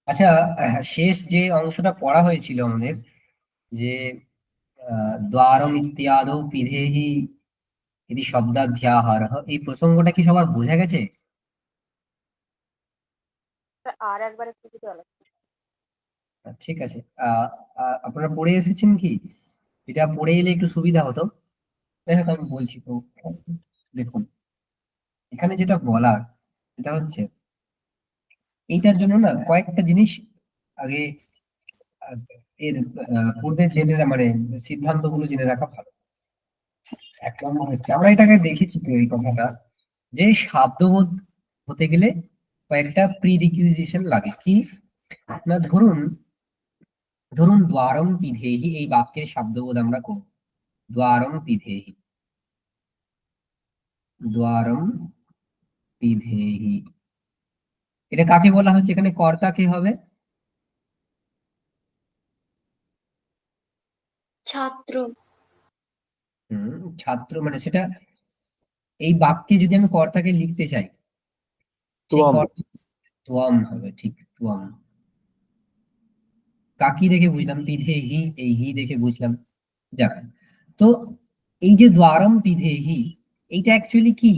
আচ্ছা, শেষ যে অংশটা পড়া হয়েছিল আমাদের, যে দ্বারম ইত্যাদৌ পিধেহি ইতি শব্দাধ্যাহারঃ, এই প্রসঙ্গটা কি সবার বোঝা গেছে? আর একবার একটু যদি ঠিক আছে। আপনারা পড়ে এসেছেন কি? এটা পড়ে এলে একটু সুবিধা হতো। যাই হোক, আমি বলছি তো। দেখুন, এখানে যেটা বলার, এটা হচ্ছে এইটার জন্য না কয়েকটা জিনিস আগে আহ, এর পূর্বে জেনে মানে সিদ্ধান্তগুলো জেনে রাখা ভালো। এক নম্বর হচ্ছে, আমরা এটাকে দেখেছি তো এই কথাটা, যে শব্দবোধ হতে গেলে কয়েকটা প্রি রিকুইজিশন লাগে। কি না, ধরুন ধরুন দ্বারম পিধেহি, এই বাক্যের শব্দবোধ আমরা করব। দ্বারম পিধেহি, দ্বারম পিধেহি, এটা কাকে বলা হচ্ছে? এখানে কর্তা কে হবে? ছাত্র। ছাত্র, মানে সেটা এই বাক্যে যদি আমি কর্তাকে লিখতে চাই, সেই তুয়াম। কর্তা তোয়াম হবে। ঠিক, তোয়াম। কাকি দেখে বুঝলাম, পিধে হি, এই হি দেখে বুঝলাম। যাক, তো এই যে দ্বারম পিধে হি, এইটা অ্যাকচুয়ালি কি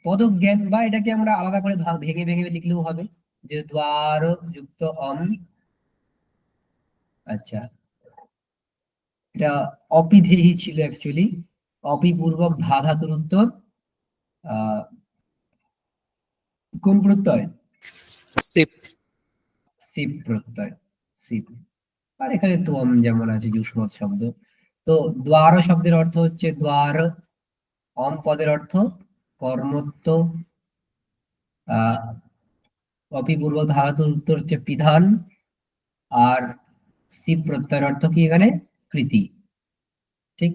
পদজ্ঞান, বা এটাকে আমরা আলাদা করে ভেঙে ভেঙে লিখলেও হবে, যে দ্বার যুক্ত অম। আচ্ছা, এটা অপিধেহি ছিল অ্যাকচুয়ালি। অপিপূর্বক ধা ধাতুর উত্তর আহ কোন প্রত্যয়? সিপ। সিপ প্রত্যয়, সিপ। আর এখানে তোম যেমন আছে যুষ্মৎ শব্দ। তো দ্বার শব্দের অর্থ হচ্ছে দ্বার, অম পদের অর্থ কর্মত্ব, আহ অপিপূর্বক ধাতুর উত্তর হচ্ছে পিধান, আর সিপ প্রত্যয়ের অর্থ কি এখানে? কৃতি। ঠিক,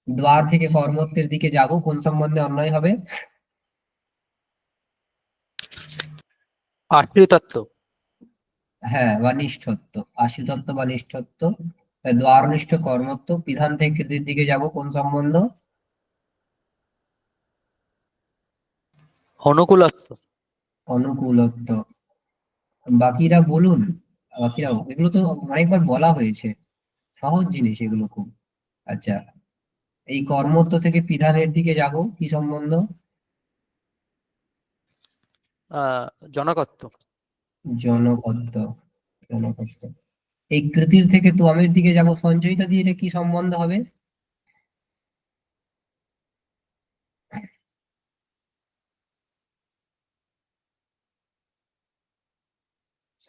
দ্বার থেকে কর্মত্বের দিকে যাব, কোন সম্বন্ধে অন্যায় হবে? আশ্রিতত্ব। হ্যাঁ, বা নিষ্ঠত্ব, আশিতত্ব বা নিষ্ঠত্ব। তাই দ্বারনিষ্ঠ কর্মত্ব, পিধান থেকে কৃতির দিকে যাব, কোন সম্বন্ধ? অনুকূলত্ব। অনুকূলত্ব। বাকিরা বলুন, বাকিরাও, এগুলো তো অনেকবার বলা হয়েছে, সহজ জিনিস এগুলো খুব। আচ্ছা, এই কর্মত্ব থেকে পিধানের দিকে যাব, কি সম্বন্ধ? জনকত্ব। জনকত্ব, জনকত্ব। এই কৃতির থেকে তোয়ামের দিকে যাব সঞ্চয়িতা দিয়ে, এটা কি সম্বন্ধ হবে?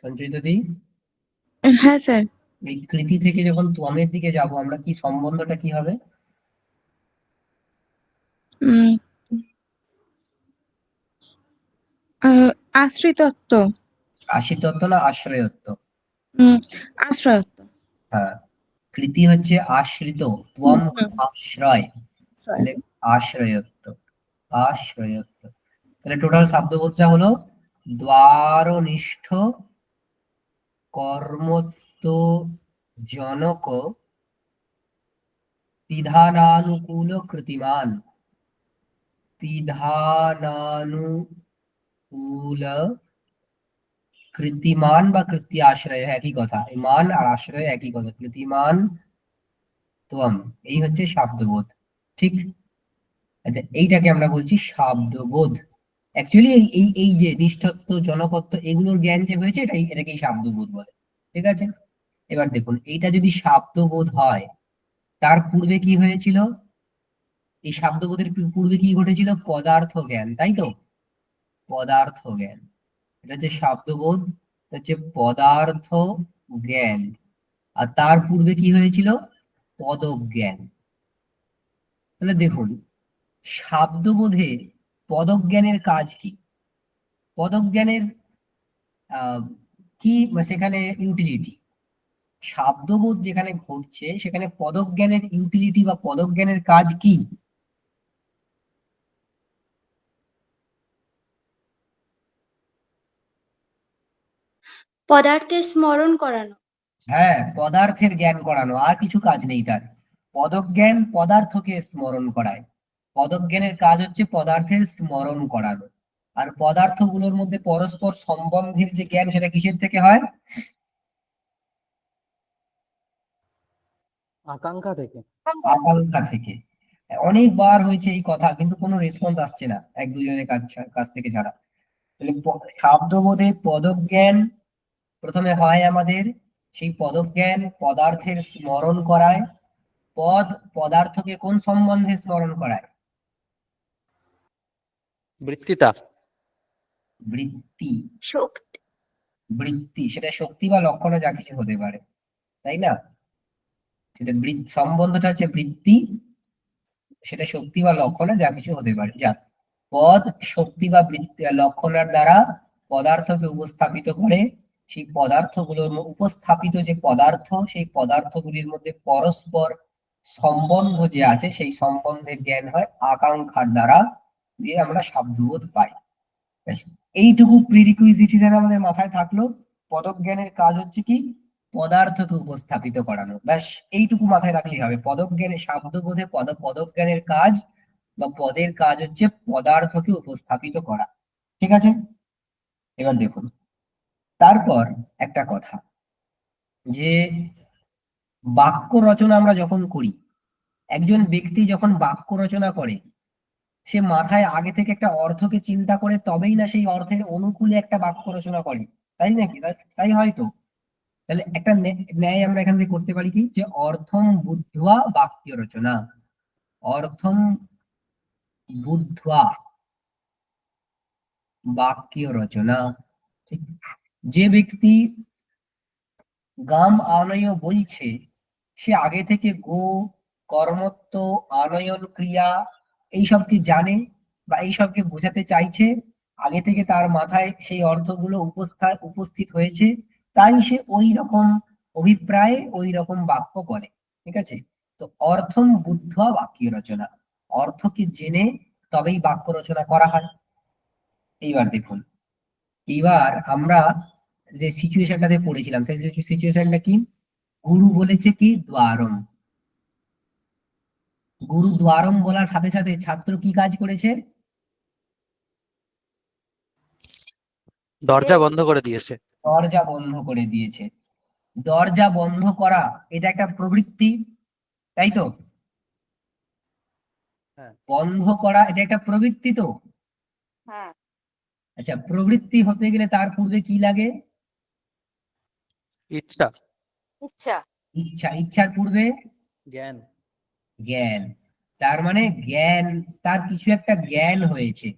সঞ্চয়িতা দিই। হ্যাঁ স্যার। এই কৃতি থেকে যখন তোয়ামের দিকে যাব, আমরা কি সম্বন্ধটা কি হবে? উম, আশ্রিতত্ব। আশিতত্ব না আশ্রয়ত্ব? আশ্রয়ত্ব। হ্যাঁ, কৃতি হচ্ছে আশ্রিত, তোয়াম আশ্রয়, তাহলে আশ্রয়ত্ব, আশ্রয়ত্ব। তাহলে টোটাল শব্দবোধটা হলো দ্বারনিষ্ঠ কর্মত্ব জনক পিধানানুকূল কৃতিমান, পিধানানুকূল কৃতিমান বা কৃত্যাশ্রয় একই কথা, এই মান আর আশ্রয় একই কথা, কৃতিমান তোয়াম, এই হচ্ছে শব্দবোধ। ঠিক। আচ্ছা, এইটাকে আমরা বলছি শব্দবোধ। অ্যাকচুয়ালি এই এই যে নিষ্ঠত্ব, জনকত্ব, এগুলোর জ্ঞান যে হয়েছে, এটাকেই শব্দবোধ বলে। ঠিক আছে, এবার দেখুন, এইটা যদি শব্দবোধ হয়, তার পূর্বে কি হয়েছিল? এই শব্দবোধের পূর্বে কি ঘটেছিল? পদার্থ জ্ঞান, তাই তো? পদার্থ জ্ঞান, এটা হচ্ছে শব্দবোধ, এটা হচ্ছে পদার্থ জ্ঞান। আর তার পূর্বে কি হয়েছিল? পদজ্ঞান। তাহলে দেখুন, শব্দবোধে পদজ্ঞানের কাজ কি? পদজ্ঞানের আহ কি সেখানে ইউটিলিটি? শব্দবোধ যেখানে ঘটছে, সেখানে পদজ্ঞানের ইউটিলিটি বা পদজ্ঞানের কাজ কি? পদার্থের স্মরণ করানো। হ্যাঁ, পদার্থের জ্ঞান করানো, আর কিছু কাজ নেই তার। পদজ্ঞান পদার্থকে স্মরণ করায়, পদজ্ঞানের কাজ হচ্ছে পদার্থের স্মরণ করানো। আর পদার্থগুলোর মধ্যে পরস্পর সম্বন্ধের যে জ্ঞান সেটা কিসের থেকে হয়? আকাঙ্ক্ষা থেকে। আকাঙ্ক্ষা থেকে। অনেকবার হয়েছে এই কথা, কিন্তু কোনো রেসপন্স আসছে না এক দুজনের কাছ থেকে ছাড়া। তাহলে শব্দবোধে পদজ্ঞান প্রথমে হয় আমাদের, সেই পদজ্ঞান পদার্থের স্মরণ করায়। পদার্থকে কোন সম্বন্ধে স্মরণ করায়? বৃত্তিতা। বৃত্তি। শক্তি। বৃত্তি সেটা শক্তি বা লক্ষণে যা কিছু হতে পারে, তাই না? সেটা সম্বন্ধটা হচ্ছে বৃত্তি, সেটা শক্তি বা লক্ষণে যা কিছু হতে পারে। যাক, পদ শক্তি বা বৃত্তি লক্ষণের দ্বারা পদার্থকে উপস্থাপিত করে। সেই পদার্থগুলোর উপস্থাপিত যে পদার্থ, সেই পদার্থগুলির মধ্যে পরস্পর সম্বন্ধ যে আছে, সেই সম্বন্ধের জ্ঞান হয় আকাঙ্ক্ষার দ্বারা, দিয়ে আমরা শব্দবোধ পাই। ব্যাস, এইটুকু প্রিরিকুইজিট হিসেবে আমাদের মাথায় থাকলো। পদজ্ঞানের কাজ হচ্ছে কি? পদার্থকে উপস্থাপিত করানো। ব্যাস, এইটুকু মাথায় রাখলেই হবে। পদজ্ঞানের শব্দবোধে পদজ্ঞানের কাজ বা পদের কাজ হচ্ছে পদার্থকে উপস্থাপিত করা। ঠিক আছে? এবার দেখুন, তারপর একটা কথা, যে বাক্য রচনা আমরা যখন করি, একজন ব্যক্তি যখন বাক্য রচনা করে, সে মাথায় আগে থেকে একটা অর্থকে চিন্তা করে তবেই না সেই অর্থের অনুকূলে একটা বাক্য রচনা করে, তাই নাকি? তাই হয়তো। তাহলে একটা ন্যায় আমরা এখান থেকে করতে পারি কি, যে অর্থম বুদ্ধ্বা বাক্য রচনা। অর্থম বুদ্ধ্বা বাক্য রচনা। ঠিক, যে ব্যক্তি গাম আনয় বলছে, সে আগে থেকে গো, কর্মত্ব, আনয়ন ক্রিয়া এইসবকে জানে বা এইসবকে বোঝাতে চাইছে। আগে থেকে তার মাথায় সেই অর্থগুলো উপস্থিত হয়েছে, তাই সে ওই রকম অভিপ্রায়ে ওই রকম বাক্য বলে। ঠিক আছে? তো অর্থম বুদ্ধ্বা বাক্য রচনা, অর্থকে জেনে তবেই বাক্য রচনা করা হয়। এইবার দেখুন, এইবার আমরা যে সিচুয়েশনটাতে পড়েছিলাম, সেই সিচুয়েশনটা কি? গুরু বলেছে কি দ্বারম। গুরু দ্বারম বলার সাথে সাথে ছাত্র কি কাজ করেছে? দরজা বন্ধ করে দিয়েছে। দরজা বন্ধ করে দিয়েছে। দরজা বন্ধ করা এটা একটা প্রবৃত্তি, তাই তো? হ্যাঁ। বন্ধ করা এটা একটা প্রবৃত্তি তো। হ্যাঁ। আচ্ছা, প্রবৃত্তি হতে গেলে তার পূর্বে কি লাগে? ইচ্ছা। ইচ্ছা। ইচ্ছা। ইচ্ছার পূর্বে জ্ঞান। জ্ঞান। তার মানে জ্ঞান, তার কিছু একটা জ্ঞান হয়েছে।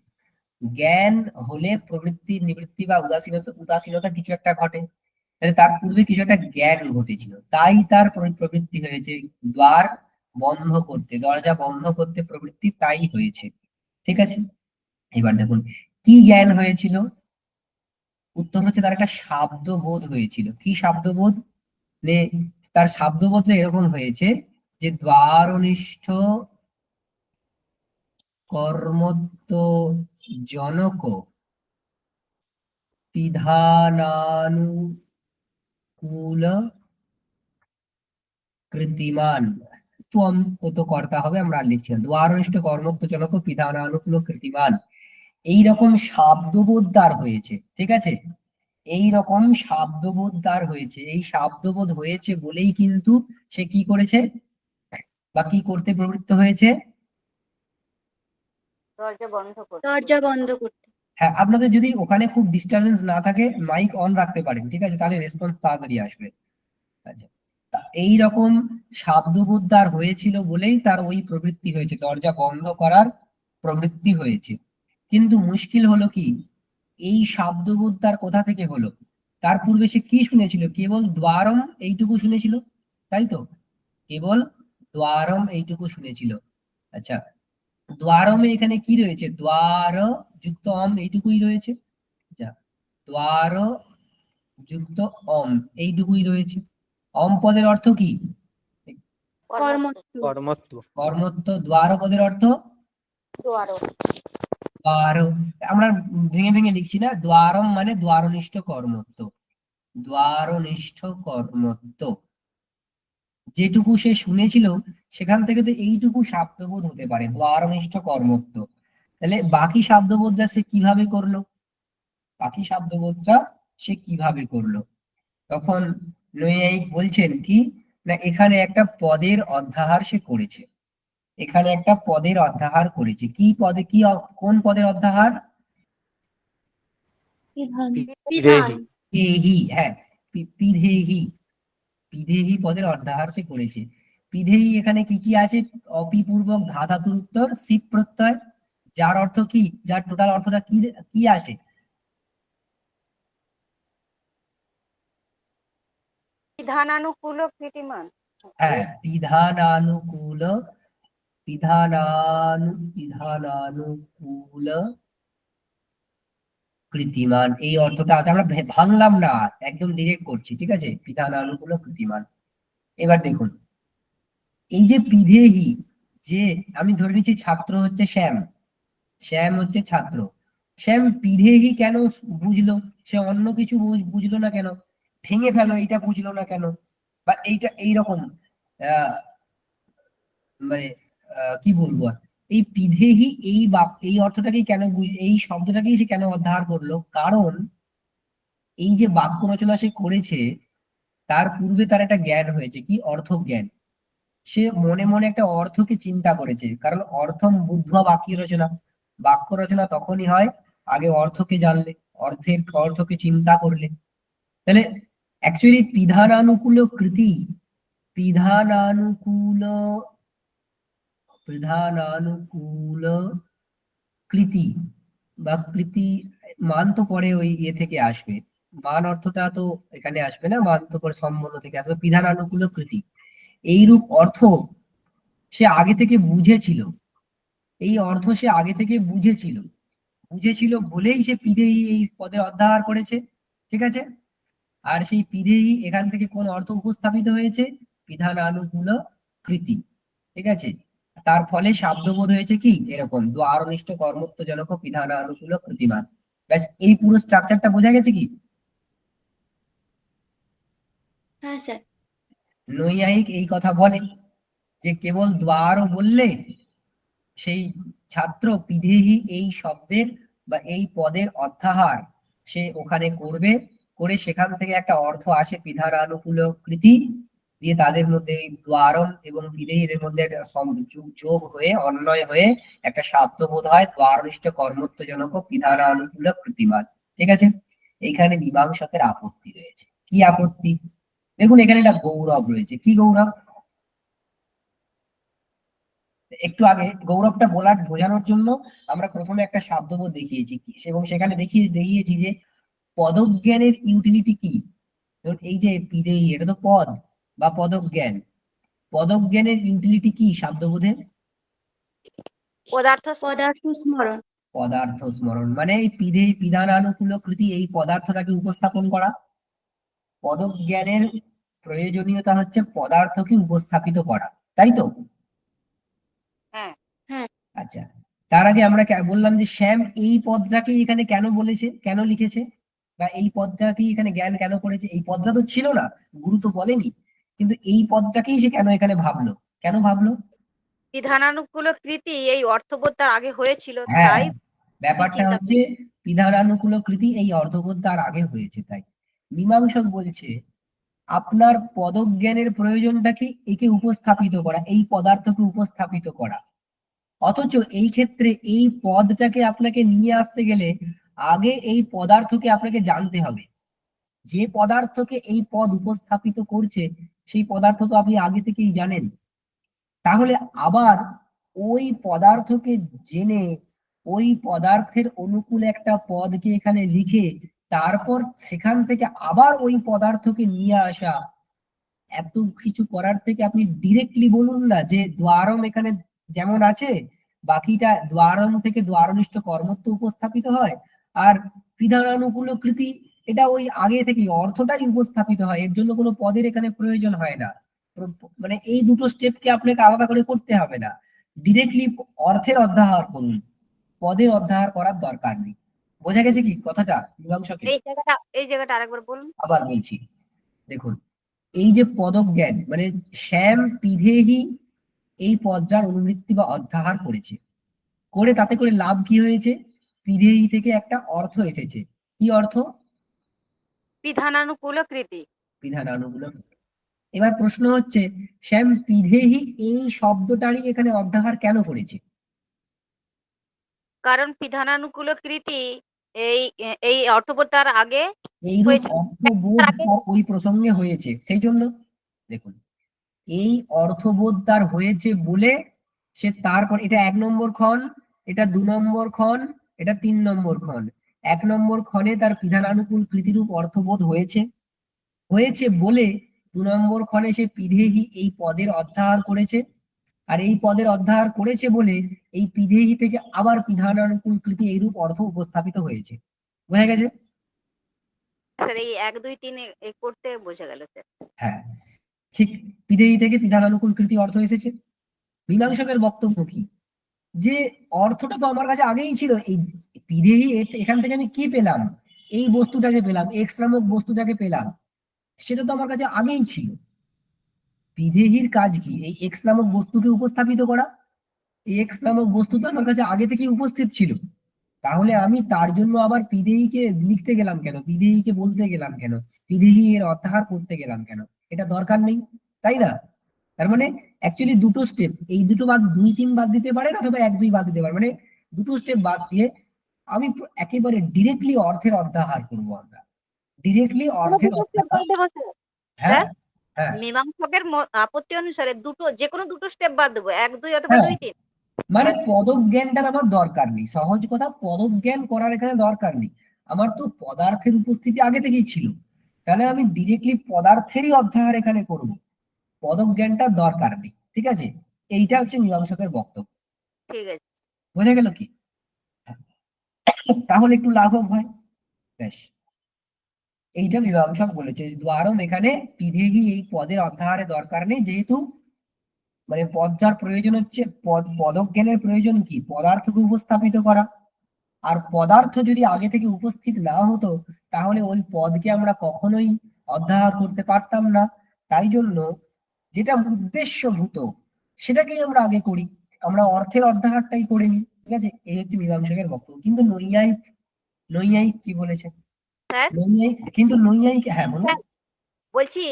জ্ঞান হলে প্রবৃত্তির নিবৃত্তি বা উদাসীনতা কিছু একটা ঘটে। তাহলে তার পূর্বে কিছু একটা জ্ঞান ঘটেছিল, তাই তার প্রবৃত্তি হয়েছে দ্বার বন্ধ করতে, দরজা বন্ধ করতে প্রবৃত্তি তাই হয়েছে। ঠিক আছে? এবার দেখুন, কি জ্ঞান হয়েছিল? উত্তর হচ্ছে তার একটা শাব্দবোধ হয়েছিল। কি শাব্দবোধ? তার শাব্দবোধটা এরকম হয়েছে যে দ্বারনিষ্ঠ কর্মত্ব জনক বিধানানুকূল কৃতিমান। তো কর্তা হবে, আমরা আর লিখছি না। দ্বারনিষ্ঠ কর্মত্ব জনক বিধানানুকূল কৃতিমান, এইরকম শাব্দবোধ তার হয়েছে। ঠিক আছে? এইরকম শাব্দবোধ তার হয়েছে। এই শাব্দবোধ হয়েছে বলেই কিন্তু সে কি করেছে বা কি করতে প্রবৃত্ত হয়েছে? দরজা বন্ধ করতে। হ্যাঁ, আপনাদের যদি ওখানে খুব ডিস্টারবেন্স না থাকে, মাইক অন রাখতে পারেন। ঠিক আছে? তাহলে রেসপন্স তাড়াতাড়ি আসবে। আচ্ছা, এইরকম শাব্দবোধ তার হয়েছিল বলেই তার ওই প্রবৃত্তি হয়েছে, দরজা বন্ধ করার প্রবৃত্তি হয়েছে। কিন্তু মুশকিল হলো কি, এই শাব্দবোধ তার কোথা থেকে হলো? তার পূর্বে সে কি শুনেছিল? কেবল দ্বারম এইটুকু শুনেছিল, তাই তো? কেবল দ্বারম এইটুকু শুনেছিল। আচ্ছা, দ্বারমে এখানে কি রয়েছে? দ্বার যুক্ত অম এইটুকুই রয়েছে। আচ্ছা, দ্বার যুক্ত অম এইটুকুই রয়েছে। অম পদের অর্থ কি? কর্মত্ব। কর্মত্ব। কর্মত্ব। দ্বার পদের অর্থ দ্বার। দ্বার। আমরা ভেঙে ভেঙে লিখছি না, দ্বারম মানে দ্বারনিষ্ঠ কর্মত্ব। দ্বারনিষ্ঠ কর্মত্ব যেটুকু সে শুনেছিল, সেখান থেকে তো এইটুকু শাব্দবোধ হতে পারে, দ্বারনিষ্ঠ কর্মত্ব। তাহলে বাকি শব্দবোধটা সে কিভাবে করলো? বাকি শব্দবোধটা সে কিভাবে করলো? তখন নৈয়ায়িক বলছেন কি, না এখানে একটা পদের অধ্যাহার সে করেছে। এখানে একটা পদের অধ্যাহার করেছে। কি পদে, কোন পদের অধ্যাহার? বিধান। বিধেহি। পিধেহি, হ্যাঁ, পিধেহি। পিধেহি পদের অধ্যাহার সে করেছে। পিধেহি এখানে কি কি আছে? অপিপূর্বক ধা ধাতুর উত্তর সিপ প্রত্যয়, যার অর্থ কি, যার টোটাল অর্থটা কি কি আসে? বিধানানুকূল কৃতিমান। হ্যাঁ, বিধানানুকূল কৃতিমান, এই অর্থটা আছে। আমরা ভাঙলাম না, একদম ডিরেক্ট করছি, ঠিক আছে? বিধানানুকূল কৃতিমান। এবার দেখুন, এই যে পিধেহি, যে আমি ধরে নিচ্ছি ছাত্র হচ্ছে শ্যাম, শ্যাম হচ্ছে ছাত্র। শ্যাম পিধেহি কেন বুঝলো? সে অন্য কিছু বুঝলো না কেন? ভেঙে ফেলো, এইটা বুঝলো না কেন? বা এইটা এইরকম আহ মানে কি বলবো আর, এই পিধেহি এই অর্থটাকে কেন এই শব্দটাকেই সে কেন অধ্যাহার করলো? কারণ এই যে বাক্য রচনা সে করেছে, তার পূর্বে তার একটা জ্ঞান হয়েছে, কি অর্থ জ্ঞান। সে মনে মনে একটা অর্থকে চিন্তা করেছে, কারণ অর্থম বুদ্ধ্বা বাক্য রচনা। বাক্য রচনা তখনই হয় আগে অর্থকে জানলে, অর্থকে চিন্তা করলে। তাহলে অ্যাকচুয়ালি বিধানানুকূল কৃতি, বিধানানুকূল বিধানানুকূল কৃতি বা কৃতি, মান তো পরে ওই ইয়ে থেকে আসবে, মান অর্থটা তো এখানে আসবে না, মান তো পরে সম্বন্ধ থেকে আসবে। বিধানানুকূল কৃতি, এইরূপ অর্থ সে আগে থেকে বুঝেছিল। এই অর্থ সে আগে থেকে বুঝেছিল বলেই সে পিধেহি এই পদে অধ্যাহার করেছে, ঠিক আছে? আর সেই পিধেহি এখান থেকে কোন অর্থ উপস্থাপিত হয়েছে? বিধানানুকূল কৃতি, ঠিক আছে? তার ফলে শব্দবোধ হয়েছে কি এরকম, দ্বারনিষ্ঠ কর্মত্বজনক বিধানানুকূল কৃতিমান। ব্যাস, এই পুরো স্ট্রাকচারটা বোঝা গেছে কি? হ্যাঁ স্যার। নৈয়ায়িক এই কথা বলে যে কেবল দ্বারও বললে সেই ছাত্র পিধেহি এই শব্দের বা এই পদের অধ্যাহার সে ওখানে করবে, করে সেখান থেকে একটা অর্থ আসে বিধানানুকূল কৃতি, দিয়ে তাদের মধ্যে এই দ্বারম এবং পিধেহি এদের মধ্যে একটা যোগ হয়ে অন্বয় হয়ে একটা শব্দবোধ হয়, দ্বারনিষ্ঠ কর্মত্বজনক বিধানানুকূল কৃতিমান, ঠিক আছে? এইখানে মীমাংসকের আপত্তি রয়েছে। কি আপত্তি? দেখুন এখানে একটা গৌরব রয়েছে। কি গৌরব? একটু আগে গৌরবটা বোঝানোর জন্য আমরা প্রথমে একটা শব্দবোধ দেখিয়েছি এবং সেখানে দেখিয়েছি যে পদজ্ঞানের ইউটিলিটি কি। ধরুন এই যে পিধেহি, এটা তো পদ বা পদজ্ঞান। পদজ্ঞানের ইউটিলিটি কি শব্দবোধের? পদার্থ স্মরণ। পদার্থ স্মরণ, মানে এই বিধানানুকূল কৃতি এই পদার্থটাকে উপস্থাপন করা। পদজ্ঞানের প্রয়োজনীয়তা হচ্ছে পদার্থকে উপস্থাপিত করা, তাই তো? হ্যাঁ। আচ্ছা, তার আগে আমরা বললাম যে শ্যাম এই পদটাকে এখানে কেন বলেছে, কেন লিখেছে, বা এই পদটাকে এখানে জ্ঞান কেন করেছে? এই পদটা তো ছিল না, গুরু তো বলেনি, কিন্তু এই পদটাকেই সে কেন এখানে ভাবলো? কেন ভাবলো? বিধানানুকূল কৃতি এই অর্থবোধ তার আগে হয়েছিল, হ্যাঁ, তাই ব্যাপারটা চিন্তা হচ্ছে বিধানানুকূল কৃতি এই অর্থবোধ তার আগে হয়েছে, তাই মীমাংসক বলছে আপনার পদজ্ঞানের প্রয়োজনটা কি একে উপস্থাপিত করা, এই পদার্থকে উপস্থাপিত করা। অথচ এই ক্ষেত্রে এই পদটাকে আপনাকে নিয়ে আসতে গেলে আগে এই পদার্থকে আপনাকে জানতে হবে। যে পদার্থকে এই পদ উপস্থাপিত করছে সেই পদার্থ তো আপনি আগে থেকেই জানেন। তাহলে আবার ওই পদার্থকে জেনে ওই পদার্থের অনুকূলে একটা পদকে এখানে লিখে তারপর সেখান থেকে আবার ওই পদার্থকে নিয়ে আসা, এত কিছু করার থেকে আপনি ডিরেক্টলি বলুন না যে দ্বারম এখানে যেমন আছে, বাকিটা দ্বারম থেকে দ্বারনিষ্ঠ কর্মত্ব উপস্থাপিত হয়, আর বিধানানুকূল কৃতি এটা ওই আগে থেকে অর্থটাই উপস্থাপিত হয়, এর জন্য কোনো পদের এখানে প্রয়োজন হয় না। মানে এই দুটো স্টেপকে আপনাকে আলাদা করে করতে হবে না, ডিরেক্টলি অর্থের অধ্যাহার করুন, পদের অধ্যাহার করার দরকার নেই। বোঝা গেছে কি কথাটা মীমাংসকে? এই জায়গাটা আরেকবার বলুন। আবার বলছি, দেখুন এই যে পদজ্ঞান, মানে শ্যাম পিধেহি এই পদটার অনুবৃত্তি বা অধ্যাহার করেছে, করে তাতে করে লাভ কি হয়েছে? বিধেয়ী থেকে একটা অর্থ এসেছে। কি অর্থ? বিধানানুকূল কৃতি। বিধানানুকূলক। এবার প্রশ্ন হচ্ছে, শ্যাম বিধেয়ী এই শব্দটারই এখানে অধ্যাহার কেন করেছে? কারণ বিধানানুকূল কৃতি এই এই অর্থবোধ তার আগে এইরূপ হয়েছে। অর্থবোধ তার আগে তার ওই প্রসঙ্গে হয়েছে, সেই জন্য দেখুন এই অর্থবোধ তার হয়েছে বলে সে তারপর এটা 1 নম্বর ক্ষণ, এটা 2 নম্বর ক্ষণ, এটা 3 নম্বর ক্ষণ। 1 নম্বর ক্ষণে তার বিধানানুকূল কৃতিরূপ অর্থবোধ হয়েছে, হয়েছে বলে 2 নম্বর ক্ষণে সে বিধেয়ী এই পদের অধ্যাহার করেছে। আর এই পদের অধ্যাহার করেছে বলে এই বিধেয়ী থেকে আবার বিধানানুকূল কৃতি এইরূপ অর্থ উপস্থাপিত হয়েছে। বোঝা গেছে? স্যার এই 1 2 3 করতে বোঝা গেল স্যার। হ্যাঁ, ঠিক। বিধেয়ী থেকে বিধানানুকূল কৃতি অর্থ এসেছে। মীমাংসকের বক্তব্য কি? যে অর্থটা তো আমার কাছে আগেই ছিল, এই বিধেয়ী এখান থেকে আমি কি পেলাম? এই বস্তুটাকে পেলাম, এক্স নামক বস্তুটাকে পেলাম, সেটা তো আমার কাছে আগেই ছিল। বিধেয়ীর কাজ কি? এই এক্স নামক বস্তুকে উপস্থাপিত করা। এই এক্স নামক বস্তু তো আমার কাছে আগে থেকে উপস্থিত ছিল। তাহলে আমি তার জন্য আবার বিধেয়ীকে লিখতে গেলাম কেন? বিধেয়ীকে বলতে গেলাম কেন? বিধেয়ী এর অধ্যাহার করতে গেলাম কেন? এটা দরকার নেই, তাই না? তার মানে অ্যাকচুয়ালি দুটো স্টেপ, এই দুটো বাদ 2 3 বাদ দিতে পারেন অথবা 1 2 বাদ দিতে পারেন, মানে দুটো স্টেপ বাদ দিয়ে আমি একেবারে ডিরেক্টলি অর্থের অধ্যাহার করবো। আমরা ডিরেক্টলি অর্থের দুটো স্টেপ অধ্যাহার। বাদ দেবো স্যার। হ্যাঁ, স্যার হ্যাঁ, মীমাংসকের আপত্তি অনুসারে যে কোনো দুটো স্টেপ বাদ দেবো, 1 2 অথবা হ্যাঁ। 2 3। মানে আচ্ছা পদজ্ঞানটার আমার দরকার নেই, সহজ কথা, পদজ্ঞান করার এখানে দরকার নেই। আমার তো পদার্থের উপস্থিতি আগে থেকেই ছিল, তাহলে আমি ডিরেক্টলি পদার্থেরই অধ্যাহার এখানে করব, পদজ্ঞানটা দরকার নেই। ঠিক আছে? এইটা হচ্ছে মীমাংসকের বক্তব্য। ঠিক আছে। বোঝা গেল কি? তাহলে একটু লাঘব হয়। ব্যাস, এইটা মীমাংসক বলেছে দ্বারম এখানে বিধেয়ী এই পদের অধ্যাহারে দরকার নেই, যেহেতু মানে পদটার প্রয়োজন হচ্ছে পদজ্ঞানের প্রয়োজন কি? পদার্থকে উপস্থাপিত করা। আর পদার্থ যদি আগে থেকে উপস্থিত না হতো তাহলে ওই পদকে আমরা কখনোই অধ্যাহার করতে পারতাম না। তাই জন্য যেটা উদ্দেশ্যভূত সেটাকেই আমরা আগে করি, আমরা অর্থের অধ্যাহারটাই করে নিই। ঠিক আছে? এই হচ্ছে মীমাংসকের বক্তব্য। কিন্তু নৈয়ায়িক, নৈয়ায়িক কি বলেছে? স্যার নৈয়ায়িক, হ্যাঁ বলুন। স্যার, বলছি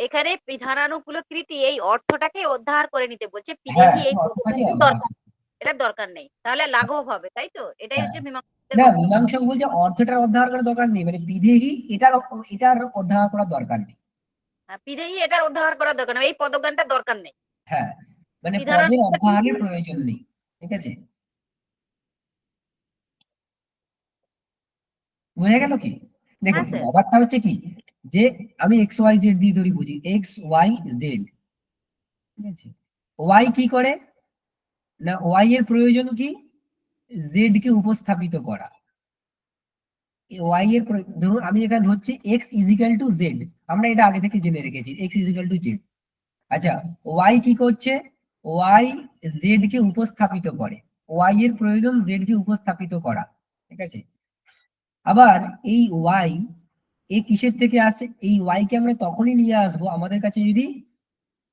এখানে বিধানানুকূল কৃতি এই অর্থটাকে অধ্যাহার করে নিতে বলছে, হ্যাঁ, বিদেহী এই অর্থটাকে পদটাকে অধ্যাহার। দরকার, এটা দরকার নেই, তাহলে লাঘব হবে, তাই তো? এটাই হ্যাঁ, হচ্ছে মীমাংসকের না বক্তব্য। মীমাংসক বলছে অর্থটার অধ্যাহার করার দরকার নেই, মানে বিধেয়ী এটার অধ্যাহার করার দরকার নেই। বিদেহী এটার অধ্যাহার করার দরকার নেই, এই পদজ্ঞানটা দরকার নেই। হ্যাঁ, মানে পদের বিধানানুকূল অধ্যাহারের প্রয়োজন নেই। ঠিক আছে? বোঝা গেল কি? দেখুন হ্যাঁ স্যার। ব্যাপারটা হচ্ছে কি, যে আমি এক্স ওয়াই জেড দিয়ে ধরি, বুঝি এক্স ওয়াই জেড। ঠিক আছে? ওয়াই কি করে? না ওয়াই এর প্রয়োজন কি? জেড কে উপস্থাপিত করা। ওয়াই এর ধরুন আমি এখানে ধরছি এক্স ইজিক্যাল টু জেড, আমরা এটা আগে থেকে জেনে রেখেছি, এক্স ইজিক্যাল টু জেড। আচ্ছা, ওয়াই কি করছে? ওয়াই জেড কে উপস্থাপিত করে, ওয়াই এর প্রয়োজন জেড কে উপস্থাপিত করা। ঠিক আছে? আবার এই ওয়াই এ কিসের থেকে আসে? এই ওয়াই কে আমরা তখনই নিয়ে আসবো আমাদের কাছে যদি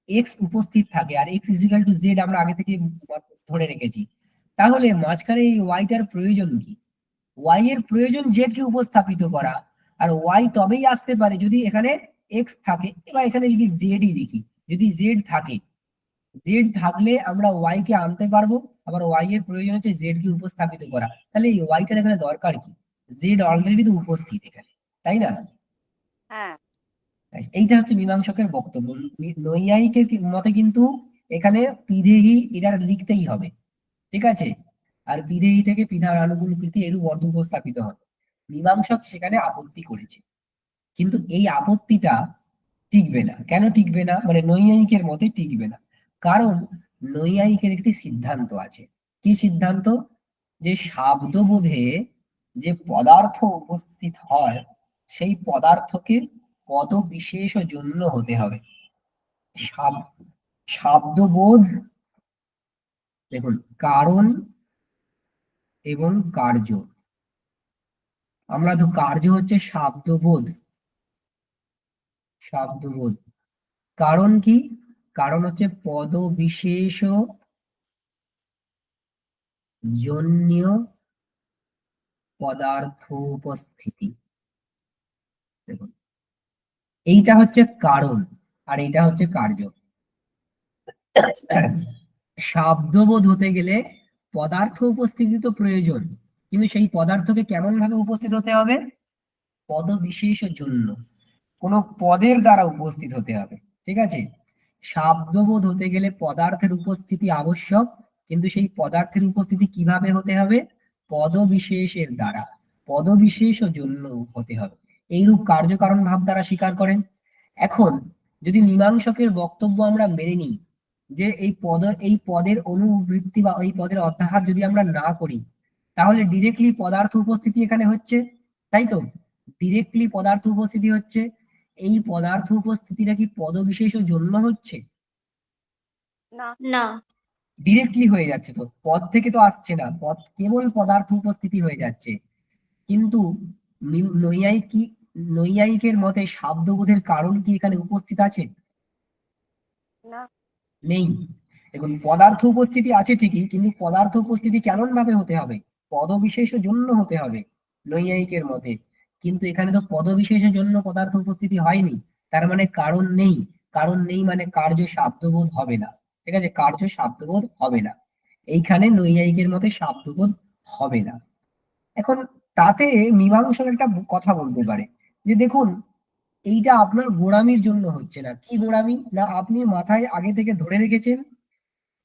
এক্স উপস্থিত থাকে, আর এক্স ইজিক্যাল টু জেড আমরা আগে থেকে ধরে রেখেছি। তাহলে মাঝখানে এই ওয়াইটার প্রয়োজন কি? ওয়াই এর প্রয়োজন জেড কে উপস্থাপিত করা। আর ওয়াই তবেই আসতে পারে যদি এখানে এক্স থাকে। এবার এখানে যদি জেডই দেখি, যদি জেড থাকে, জেড থাকলে আমরা ওয়াই কে আনতে পারবো। আবার ওয়াই এর প্রয়োজন হচ্ছে জেড কে উপস্থাপিত করা। তাহলে এই ওয়াইটার এখানে দরকার কি? জেড অলরেডি তো উপস্থিত এখানে, তাই না? হ্যাঁ এইটা হচ্ছে মীমাংসকের বক্তব্য। নৈয়ায়িকের মতে কিন্তু এখানে বিধেয়ী এটা লিখতেই হবে। ঠিক আছে? আর বিধেয়ী থেকে বিধান আনুকূল কৃতি এরূপ অর্থ উপস্থাপিত হবে। মীমাংসক সেখানে আপত্তি করেছে, কিন্তু এই আপত্তিটা টিকবে না। কেন টিকবে না? মানে নৈয়ায়িকের মতে টিকবে না, কারণ নৈয়ায়িকের একটি সিদ্ধান্ত আছে। কি সিদ্ধান্ত? যে শাব্দবোধে যে পদার্থ উপস্থিত হয় সেই পদার্থকে পদ বিশেষ জন্য হতে হবে। শাব্দবোধ, দেখুন, কারণ এবং কার্য। আমরা তো কার্য হচ্ছে শাব্দবোধ, শাব্দবোধ। কারণ কি? কারণ হচ্ছে পদ বিশেষ জন্য পদার্থ উপস্থিতি। দেখুন, এইটা হচ্ছে কারণ আর এইটা হচ্ছে কার্য। শব্দবোধ হতে গেলে পদার্থ উপস্থিতি তো প্রয়োজন, কিন্তু সেই পদার্থকে কেমন ভাবে উপস্থিত হতে হবে? পদ বিশেষ জন্য, কোন পদের দ্বারা উপস্থিত হতে হবে। ঠিক আছে, শব্দবোধ হতে গেলে পদার্থের উপস্থিতি আবশ্যক, কিন্তু সেই পদার্থের উপস্থিতি কিভাবে হতে হবে? পদ বিশেষের দ্বারা, পদ বিশেষ জন্য হতে হবে। এইরূপ কার্যকারণ ভাব দ্বারা স্বীকার করেন। এখন যদি মীমাংসকের বক্তব্য আমরা মেনে নিই যে এই পদের অনুবৃত্তি বা এই পদের অধ্যাহার যদি আমরা না করি, তাহলে ডিরেক্টলি পদার্থ উপস্থিতি এখানে হচ্ছে, তাই তো? ডিরেক্টলি পদার্থ উপস্থিতি হচ্ছে। এই পদার্থ উপস্থিতিটা কি পদ বিশেষ জন্য হচ্ছে? না, না, ডিরেক্টলি হয়ে যাচ্ছে, তো পদ থেকে তো আসছে না, পদ কেবল পদার্থ উপস্থিতি হয়ে যাচ্ছে। কিন্তু নৈয়ায়িকের মতে শব্দবোধের কারণ কি এখানে উপস্থিত আছে? না, নেই। দেখুন, পদার্থ উপস্থিতি আছে ঠিকই, কিন্তু পদার্থ উপস্থিতি কেমন ভাবে হতে হবে? পদবিশেষ জন্য হতে হবে নৈয়ায়িকের মতে। কিন্তু এখানে তো পদবিশেষের জন্য পদার্থ উপস্থিতি হয়নি, তার মানে কারণ নেই। কারণ নেই মানে কার্য শব্দবোধ হবে না। ঠিক আছে, কার্য শব্দবোধ হবে না, এইখানে নৈয়ায়িকের মতে শব্দবোধ হবে না। এখন তাতে মীমাংসক একটা কথা বলতে পারে যে দেখুন, এইটা আপনার গোড়ামির জন্য হচ্ছে না। কি গোড়ামি? না আপনি মাথায় আগে থেকে ধরে রেখেছেন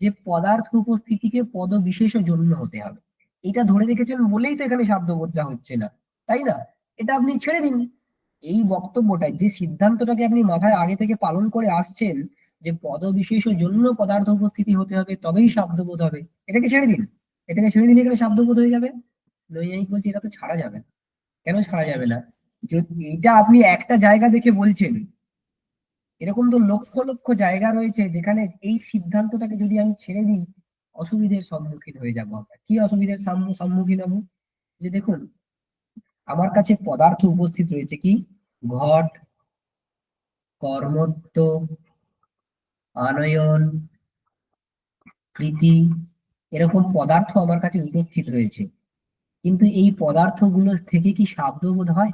যে পদার্থ উপস্থিতিকে পদ বিশেষ জন্য হতে হবে। এটা ধরে রেখেছেন বলেই তো এখানে শব্দবোধটা হচ্ছে না, তাই না? এটা আপনি ছেড়ে দিন। এই বক্তব্যটা, যে সিদ্ধান্তটাকে আপনি মাথায় আগে থেকে পালন করে আসছেন যে পদ বিশেষ জন্য পদার্থ উপস্থিতি হতে হবে তবেই শব্দবোধ হবে, এটাকে ছেড়ে দিন। এটাকে ছেড়ে দিলে এখানে শব্দবোধ হয়ে যাবে। নৈয়ায়িক বলছে এটা তো ছাড়া যাবে না। কেন ছাড়া যাবে না? যদি এটা আপনি একটা জায়গা দেখে বলছেন, এরকম তো লক্ষ লক্ষ জায়গা রয়েছে যেখানে এই সিদ্ধান্তটাকে যদি আমি ছেড়ে দিই, অসুবিধার সম্মুখীন হয়ে যাবো আমরা। কি অসুবিধার সম্মুখীন হবো? যে দেখুন, আমার কাছে পদার্থ উপস্থিত রয়েছে, কি? ঘট, কর্মত্ব, আনয়ন, প্রীতি, এরকম পদার্থ আমার কাছে উপস্থিত রয়েছে। কিন্তু এই পদার্থগুলো থেকে কি শব্দবোধ হয়?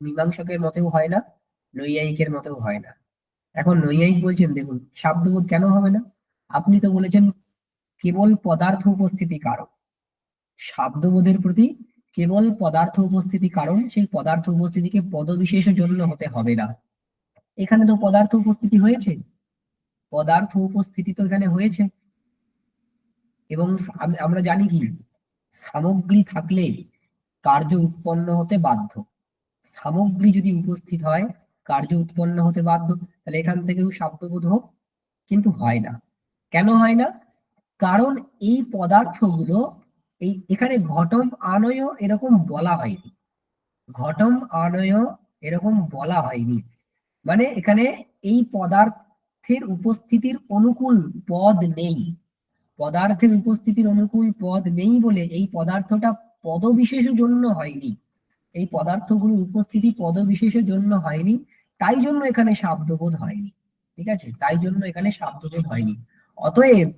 মীমাংসকের মতেও হয় না, নৈয়ায়িকের মতেও হয় না। এখন নৈয়ায়িক বলছেন দেখুন, শব্দবোধ কেন হবে না? আপনি তো বলেছেন কেবল পদার্থ উপস্থিতি কারণ। শব্দবোধের প্রতি কেবল পদার্থ উপস্থিতি কারণ, সেই পদার্থ উপস্থিতিকে পদবিশেষ জন্য হতে হবে না। এখানে তো পদার্থ উপস্থিতি হয়েছে, পদার্থ উপস্থিতি তো এখানে হয়েছে। এবং আমরা জানি কি, সামগ্রী থাকলে কার্য উৎপন্ন হতে বাধ্য। সামগ্রী যদি উপস্থিত হয় কার্য উৎপন্ন হতে বাধ্য। তাহলে এখান থেকেও শব্দবোধ হোক, কিন্তু হয় না। কেন হয় না? কারণ এই পদার্থগুলো, এখানে ঘটম আনয় এরকম বলা হয়নি। ঘটম আনয় এরকম বলা হয়নি, মানে এখানে এই পদার্থের উপস্থিতির অনুকূল পদ নেই। পদার্থের উপস্থিতির অনুকূল পদ নেই বলে এই পদার্থটা পদবিশেষের জন্য হয়নি। এই পদার্থগুলোর উপস্থিতি পদবিশেষের জন্য হয়নি, তাই জন্য এখানে শব্দবোধ হয়নি। ঠিক আছে, তাই জন্য এখানে শব্দবোধ হয়নি। অতএব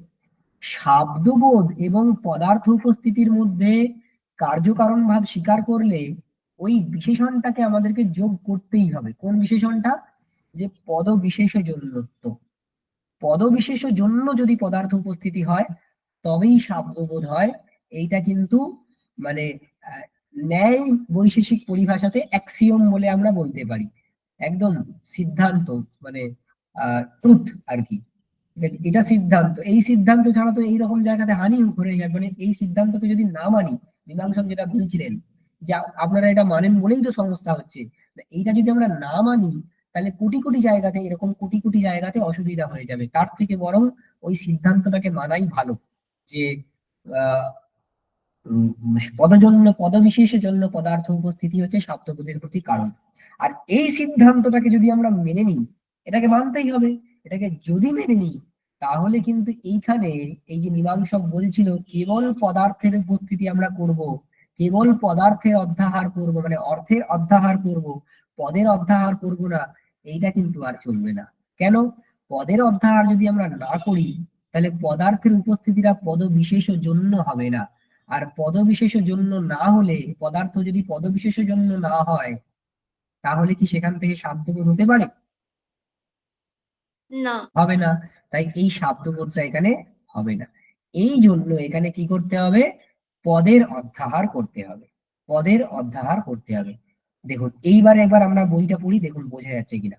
শব্দবোধ এবং পদার্থ উপস্থিতির মধ্যে কার্যকারণ ভাব স্বীকার করলে ওই বিশেষণটাকে আমাদেরকে যোগ করতেই হবে। কোন বিশেষণটা? যে পদ বিশেষ জন্যত্ব। পদ বিশেষ জন্য যদি পদার্থ উপস্থিতি হয় তবেই শব্দবোধ হয়। এইটা কিন্তু মানে ন্যায় বৈশেষিক পরিভাষাতে অ্যাক্সিওম বলে আমরা বলতে পারি, একদম সিদ্ধান্ত, মানে ট্রুথ আর কি। ঠিক আছে, এটা সিদ্ধান্ত। এই সিদ্ধান্ত ছাড়া তো এইরকম জায়গাতে হানি ঘুরে যায়। মানে এই সিদ্ধান্তকে যদি না মানি, মীমাংসক যেটা বলেছিলেন যে আপনারা এটা মানেন বলেই তো সমস্যা হচ্ছে, এইটা যদি আমরা না মানি তাহলে কোটি কোটি জায়গাতে, এরকম কোটি কোটি জায়গাতে অসুবিধা হয়ে যাবে। তার থেকে বরং ওই সিদ্ধান্তটাকে মানাই ভালো যে আহ পদবিশেষের জন্য পদার্থ উপস্থিতি হচ্ছে শব্দবোধের প্রতি কারণ। আর এই সিদ্ধান্তটাকে যদি আমরা মেনে নিই, এটাকে মানতেই হবে। এটাকে যদি মেনে নিই তাহলে কিন্তু এইখানে এই যে মীমাংসক বলছিল কেবল পদার্থের উপস্থিতি আমরা করব, কেবল পদার্থের অধ্যাহার করব, মানে অর্থের অধ্যাহার করব, পদের অধ্যাহার করব না, এইটা কিন্তু আর চলবে না। কেন? পদের অধ্যাহার যদি আমরা না করি তাহলে পদার্থের উপস্থিতিটা পদবিশেষ জন্য হবে না। আর পদবিশেষ জন্য না হলে, পদার্থ যদি পদবিশেষ জন্য না হয়, তাহলে কি সেখান থেকে শব্দবোধ হতে পারে? না। হবে না। তাই এই শব্দবোধটা এখানে হবে না। এই জন্য এখানে কি করতে হবে? পদের অধ্যাহার করতে হবে। পদের অধ্যাহার করতে হবে। দেখুন এইবার একবার আমরা বইটা পড়ি, দেখুন বোঝা যাচ্ছে কিনা।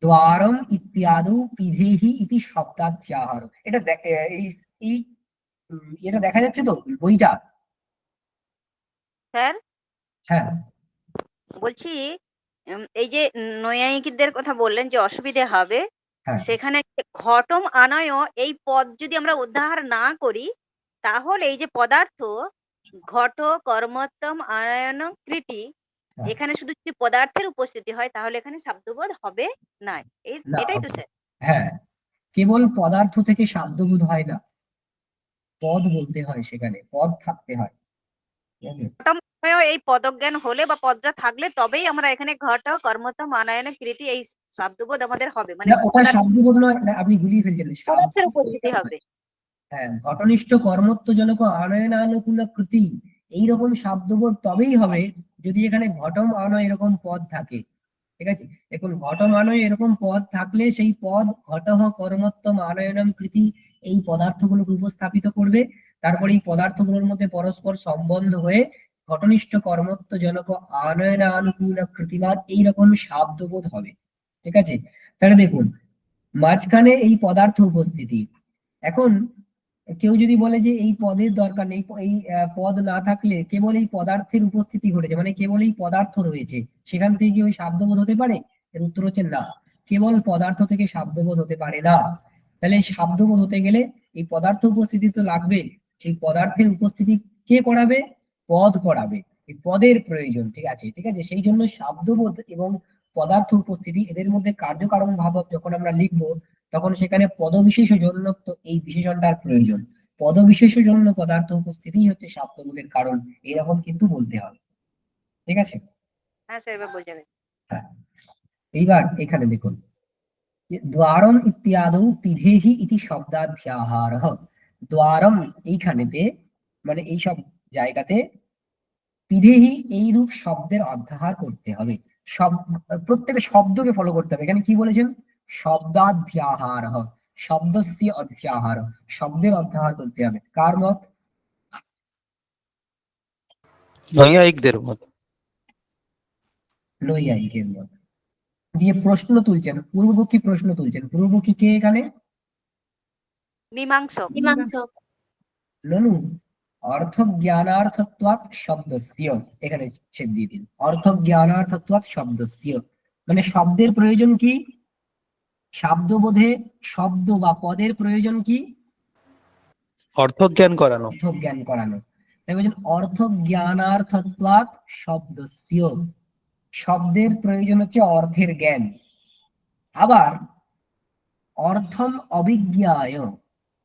দ্বারম ইত্যাদৌ পিধেহি ইতি শব্দাধ্যাহার। এটা এই এই এটা দেখা যাচ্ছে তো বইটা? স্যার হ্যাঁ বলছি, এই যে নৈয়ায়িকদের কথা বললেন যে অসুবিধে হবে, হ্যাঁ সেখানে ঘটম আনয় এই পদ যদি আমরা উদ্ধার না করি, তাহলে এই যে পদার্থ ঘট কর্মোত্তম আনয়ন কৃতি, হ্যাঁ। এখানে শুধু যদি পদার্থের উপস্থিতি হয় তাহলে এখানে শব্দবোধ হবে না। না, এটাই তো স্যার। হ্যাঁ, কেবল পদার্থ থেকে শব্দবোধ হয় না, পদ বলতে হয়, সেখানে পদ থাকতে হয়। ঠিক আছে? ঘটম আনয় এই পদজ্ঞান হলে বা পদটা থাকলে তবেই আমরা এখানে ঘট কর্মোত্তম আনয়ন কৃতি এই শব্দবোধ আমাদের হবে, মানে না, ওটা শব্দবোধ নয়, না, আপনি গুলিয়ে ফেলছেন। পদার্থের উপস্থিতি হবে। হ্যাঁ, ঘটনিষ্ঠ কর্মত্বজনক আনয়নানুকূল কৃতি, এইরকম শব্দবোধ তবেই হবে যদি এখানে ঘটম আনয় এরকম পদ থাকে। ঠিক আছে, এখন ঘটম আনয় এরকম পদ থাকলে সেই পদ ঘটহ কর্মত্বম আনয়নম কৃতি এই পদার্থগুলোকে উপস্থাপিত করবে। তারপরে এই পদার্থগুলোর মধ্যে পরস্পর সম্বন্ধ হয়ে ঘটনিষ্ঠ কর্মত্বজনক আনয়নানুকূল কৃতিবাদ এইরকম শব্দবোধ হবে। ঠিক আছে, তাহলে দেখুন মাঝখানে এই পদার্থ উপস্থিতি। এখন কেউ যদি বলে যে এই পদের দরকার নেই, এই পদ না থাকলে কেবল এই পদার্থের উপস্থিতি ঘটেছে, মানে কেবল এই পদার্থ রয়েছে, সেখান থেকে কি ওই শব্দবোধ হতে পারে? এর উত্তর হচ্ছে না, কেবল পদার্থ থেকে শব্দবোধ হতে পারে না। তাহলে এই শব্দবোধ হতে গেলে এই পদার্থ উপস্থিতি তো লাগবে। সেই পদার্থের উপস্থিতি কে করাবে? পদ করাবে। এই পদের প্রয়োজন। ঠিক আছে, ঠিক আছে, সেই জন্য শব্দবোধ এবং পদার্থ উপস্থিতি এদের মধ্যে কার্যকারণ ভাব যখন আমরা লিখবো, তখন সেখানে পদবিশেষ জন্যত্ব এই বিশেষণটার প্রয়োজন। পদবিশেষ জন্য পদার্থ উপস্থিতি হচ্ছে শব্দবোধের কারণ, এরকম কিন্তু বলতে হবে। ঠিক আছে, হ্যাঁ স্যার, এবার বোঝা গেছে। হ্যাঁ। এইবার এখানে দেখুন, দ্বারম ইত্যাদৌ পিধেহি ইতি শব্দাধ্যাহারঃ। দ্বারম এইখানেতে, মানে এই সব জায়গাতে পিধেহি এইরূপ শব্দের অধ্যাহার করতে হবে। প্রত্যেকটা শব্দকে ফলো করতে হবে। এখানে কি বলেছেন? শব্দাধ্যাহার, শব্দস্য অধ্যাহার, শব্দের অধ্যাহার করতে হবে। কার মত? নৈয়ায়িকদের মত। নৈয়ায়িকের মত। দিয়ে প্রশ্ন তুলছেন, পূর্বপক্ষী প্রশ্ন তুলছেন। পূর্বপক্ষী কে এখানে? মীমাংসক। মীমাংসক। ননু অর্থ জ্ঞানার্থত্বাৎ শব্দস্য, এখানে ছেদ দিয়ে দিন। অর্থ জ্ঞানার্থত্বাৎ শব্দস্য, মানে শব্দের প্রয়োজন কি? শব্দবোধে শব্দ বা পদের প্রয়োজন কি? অর্থজ্ঞান করানো। অর্থ জ্ঞান করানো। তাই বলছেন অর্থ জ্ঞানার্থত্বাৎ শব্দস্য, শব্দের প্রয়োজন হচ্ছে অর্থের জ্ঞান। আবার অর্থম অবিজ্ঞায়,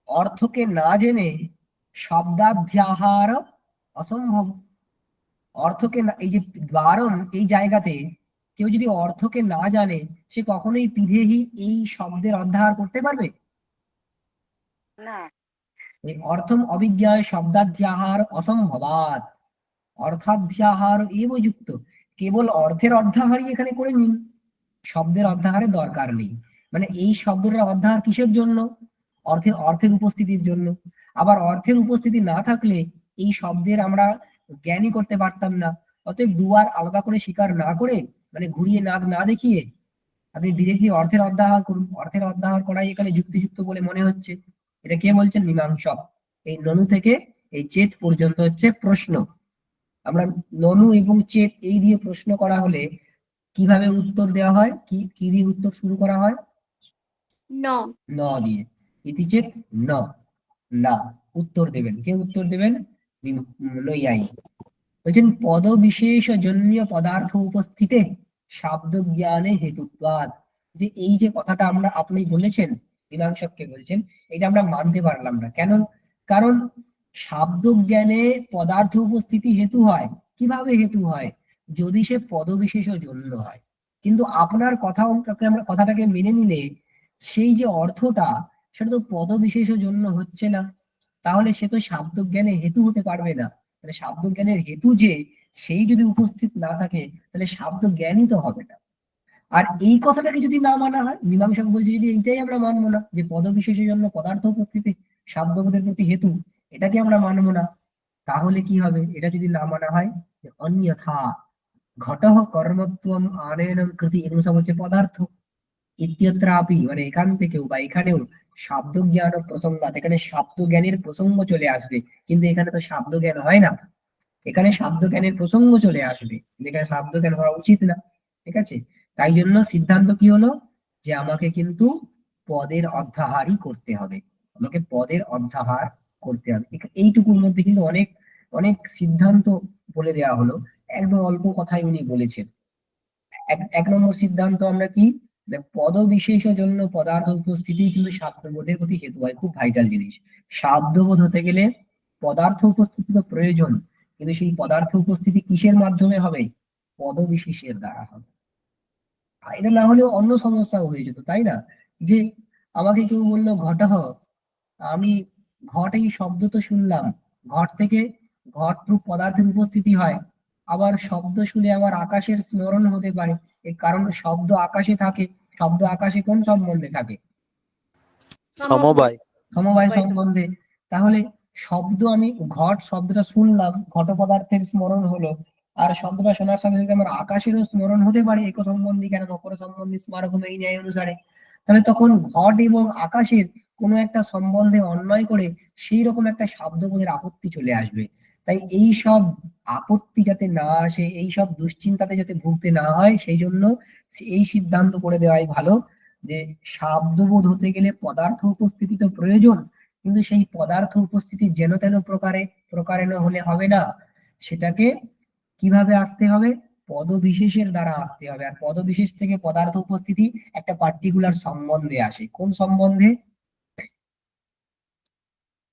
অর্থকে না জেনে শব্দাধ্যাহার অসম্ভব। অর্থকে না, এই যে দ্বারম এই জায়গাতে কেউ যদি অর্থকে না জানে, সে কখনোই পিধেহি এই শব্দের অধ্যাহার করতে পারবে না। এই অর্থম অবিজ্ঞায় শব্দাধ্যাহার অসম্ভবাৎ, অর্থাধ্যাহার এব যুক্ত। কেবল অর্থের অধ্যাহারই এখানে করে নিন, শব্দের অধ্যাহারের দরকার নেই। মানে এই শব্দটার অধ্যাহার কিসের জন্য? অর্থের উপস্থিতির জন্য। আবার অর্থের উপস্থিতি না থাকলে এই শব্দের আমরা জ্ঞানই করতে পারতাম না। অতএব দুবার আলাদা করে স্বীকার না করে, মানে ঘুরিয়ে নাক না দেখিয়ে আপনি ডিরেক্টলি অর্থের অধ্যাহার করুন। অর্থের অধ্যাহার করাই এখানে যুক্তিযুক্ত বলে মনে হচ্ছে। এটা কে বলছেন? মীমাংসক। এই ননু থেকে এই চেত পর্যন্ত হচ্ছে প্রশ্ন। আমরা ননু এবং চেত এই দিয়ে প্রশ্ন করা হলে কিভাবে উত্তর দেওয়া হয়? কি দিয়ে উত্তর শুরু করা হয়? ন। ন দিয়ে। ইতি চেত ন, না। উত্তর দেবেন কে? উত্তর দেবেন নৈয়ায়িক। বলছেন পদবিশেষ জন্য পদার্থ উপস্থিতে শব্দ জ্ঞানে হেতুত্বাৎ। যে এই যে কথাটা আপনি বলেছেন, মীমাংসককে বলছেন, এটা আমরা মানতে পারলাম না। কেন? কারণ শব্দ জ্ঞানে পদার্থ উপস্থিতি হেতু হয়। কিভাবে হেতু হয়? যদি সে পদবিশেষ জন্য হয়। কিন্তু আপনার কথাটাকে মেনে নিলে সেই যে অর্থটা সেটা তো পদবিশেষের জন্য হচ্ছে না, তাহলে সে তো শাব্দ জ্ঞানের হেতু হতে পারবে না। তাহলে শাব্দ জ্ঞানের হেতু যে সেই যদি উপস্থিত না থাকে, তাহলে শাব্দ জ্ঞানই তো হবে না। আর এই কথাটাকে যদি না মানা হয়, মীমাংসক বলছে যদি এইটাই আমরা মানবো না যে পদবিশেষের জন্য পদার্থ উপস্থিতি শাব্দবোধের প্রতি হেতু, এটাকে আমরা মানবো না, তাহলে কি হবে? এটা যদি না মানা হয় যে অন্যথা ঘটঃ কর্মত্বম আনয়নম কৃতি, এগুলো সব হচ্ছে পদার্থ। ইত্যত্রাপি মানে এখান থেকেও বা এখানেও শাব্দ জ্ঞান ও প্রসঙ্গাত, এখানে শাব্দ জ্ঞানের প্রসঙ্গ চলে আসবে, কিন্তু এখানে তো শাব্দ জ্ঞান হয় না, এখানে শাব্দ জ্ঞানের প্রসঙ্গ চলে আসবে, কিন্তু এখানে শাব্দ জ্ঞান হওয়া উচিত না। ঠিক আছে, তাই জন্য সিদ্ধান্ত কি হলো যে আমাকে কিন্তু পদের অধ্যাহারই করতে হবে, আমাকে পদের অধ্যাহার করতে হবে। এইটুকুর মধ্যে কিন্তু অনেক অনেক সিদ্ধান্ত বলে দেওয়া হলো, একদম অল্প কথাই উনি বলেছেন। এক নম্বর সিদ্ধান্ত আমরা কি, পদ বিশেষ জন্য পদার্থ উপস্থিতি কিন্তু শাব্দবোধের প্রতি হেতু হয়, খুব ভাইটাল জিনিস। শাব্দবোধ হতে গেলে পদার্থ উপস্থিতি তো প্রয়োজন, কিন্তু সেই পদার্থ উপস্থিতি কিসের মাধ্যমে হবে? পদ বিশেষের দ্বারা হবে। আর এটা না হলেও অন্য সমস্যাও হয়ে যেত, তাই না? যে আমাকে কেউ বললো ঘটঃ, আমি ঘট এই শব্দ তো শুনলাম, ঘট থেকে ঘট রূপ পদার্থের উপস্থিতি হয়, আবার শব্দ শুনে আমার আকাশের স্মরণ হতে পারে, এর কারণ শব্দ আকাশে থাকে। শব্দ আকাশে কোন সম্বন্ধে থাকে? সমবায়। সমবায় সম্বন্ধে। তাহলে শব্দ, আমি ঘট শব্দটা শুনলাম, ঘট পদার্থের স্মরণ হলো, আর শব্দটা শোনার সাথে সাথে আমার আকাশেরও স্মরণ হতে পারে, এক সম্বন্ধী কেন অপর সম্বন্ধী স্মারকম এই ন্যায় অনুসারে। তাহলে তখন ঘট এবং আকাশের কোনো একটা সম্বন্ধে অন্বয় করে সেই রকম একটা শব্দবোধের আপত্তি চলে আসবে। তাই এই সব আপত্তি যাতে না আসে, এই সব দুশ্চিন্তাতে যাতে ভুগতে না হয়, সেই জন্য এই সিদ্ধান্ত করে দেওয়াই ভালো যে শব্দবোধ হতে গেলে পদার্থ উপস্থিতি তো প্রয়োজন, কিন্তু সেই পদার্থ উপস্থিতি যেন তেন প্রকারেণ হলে হবে না, সেটাকে কিভাবে আসতে হবে? পদবিশেষের দ্বারা আসতে হবে। আর পদবিশেষ থেকে পদার্থ উপস্থিতি একটা পার্টিকুলার সম্বন্ধে আসে। কোন সম্বন্ধে?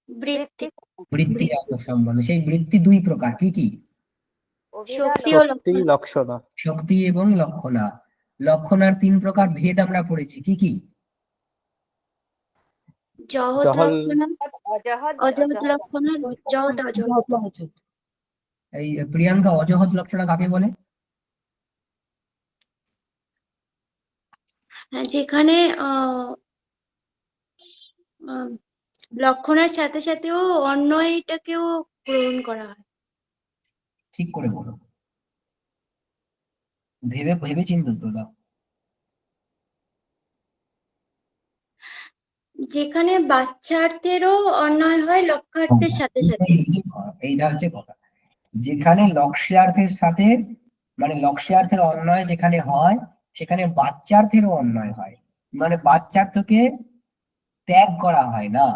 বৃত্তি, বৃত্তিজাতক সম্বন্ধে। সেই বৃত্তি দুই প্রকার, কি কি? শক্তি ও শক্তি লক্ষণ। লক্ষণা। শক্তি এবং লক্ষণা। লক্ষণার তিন প্রকার ভেদ আমরা পড়েছি, কি কি? জহৎ জহল লক্ষণ, অজহৎ লক্ষণ, জহৎ অজহৎ। এই প্রিয়াঙ্কা, অজহৎ লক্ষণা কাকে বলে? হ্যাঁ, যেখানে আহ, লক্ষণের সাথে সাথেও অন্যটাকেও গ্রহণ করা হয়। ঠিক করে বলো, ভেবে ভেবে চিন্তে উত্তর দাও। যেখানে বাচ্চার্থেরও অন্যয় হয় লক্ষ্যার্থের সাথে সাথে। এইটা হচ্ছে কথা, যেখানে লক্ষ্যার্থের সাথে মানে লক্ষ্যার্থের অন্বয় যেখানে হয়, সেখানে বাচ্চার্থেরও অন্বয় হয়, মানে বাচ্চার্থকে ত্যাগ করা হয় না,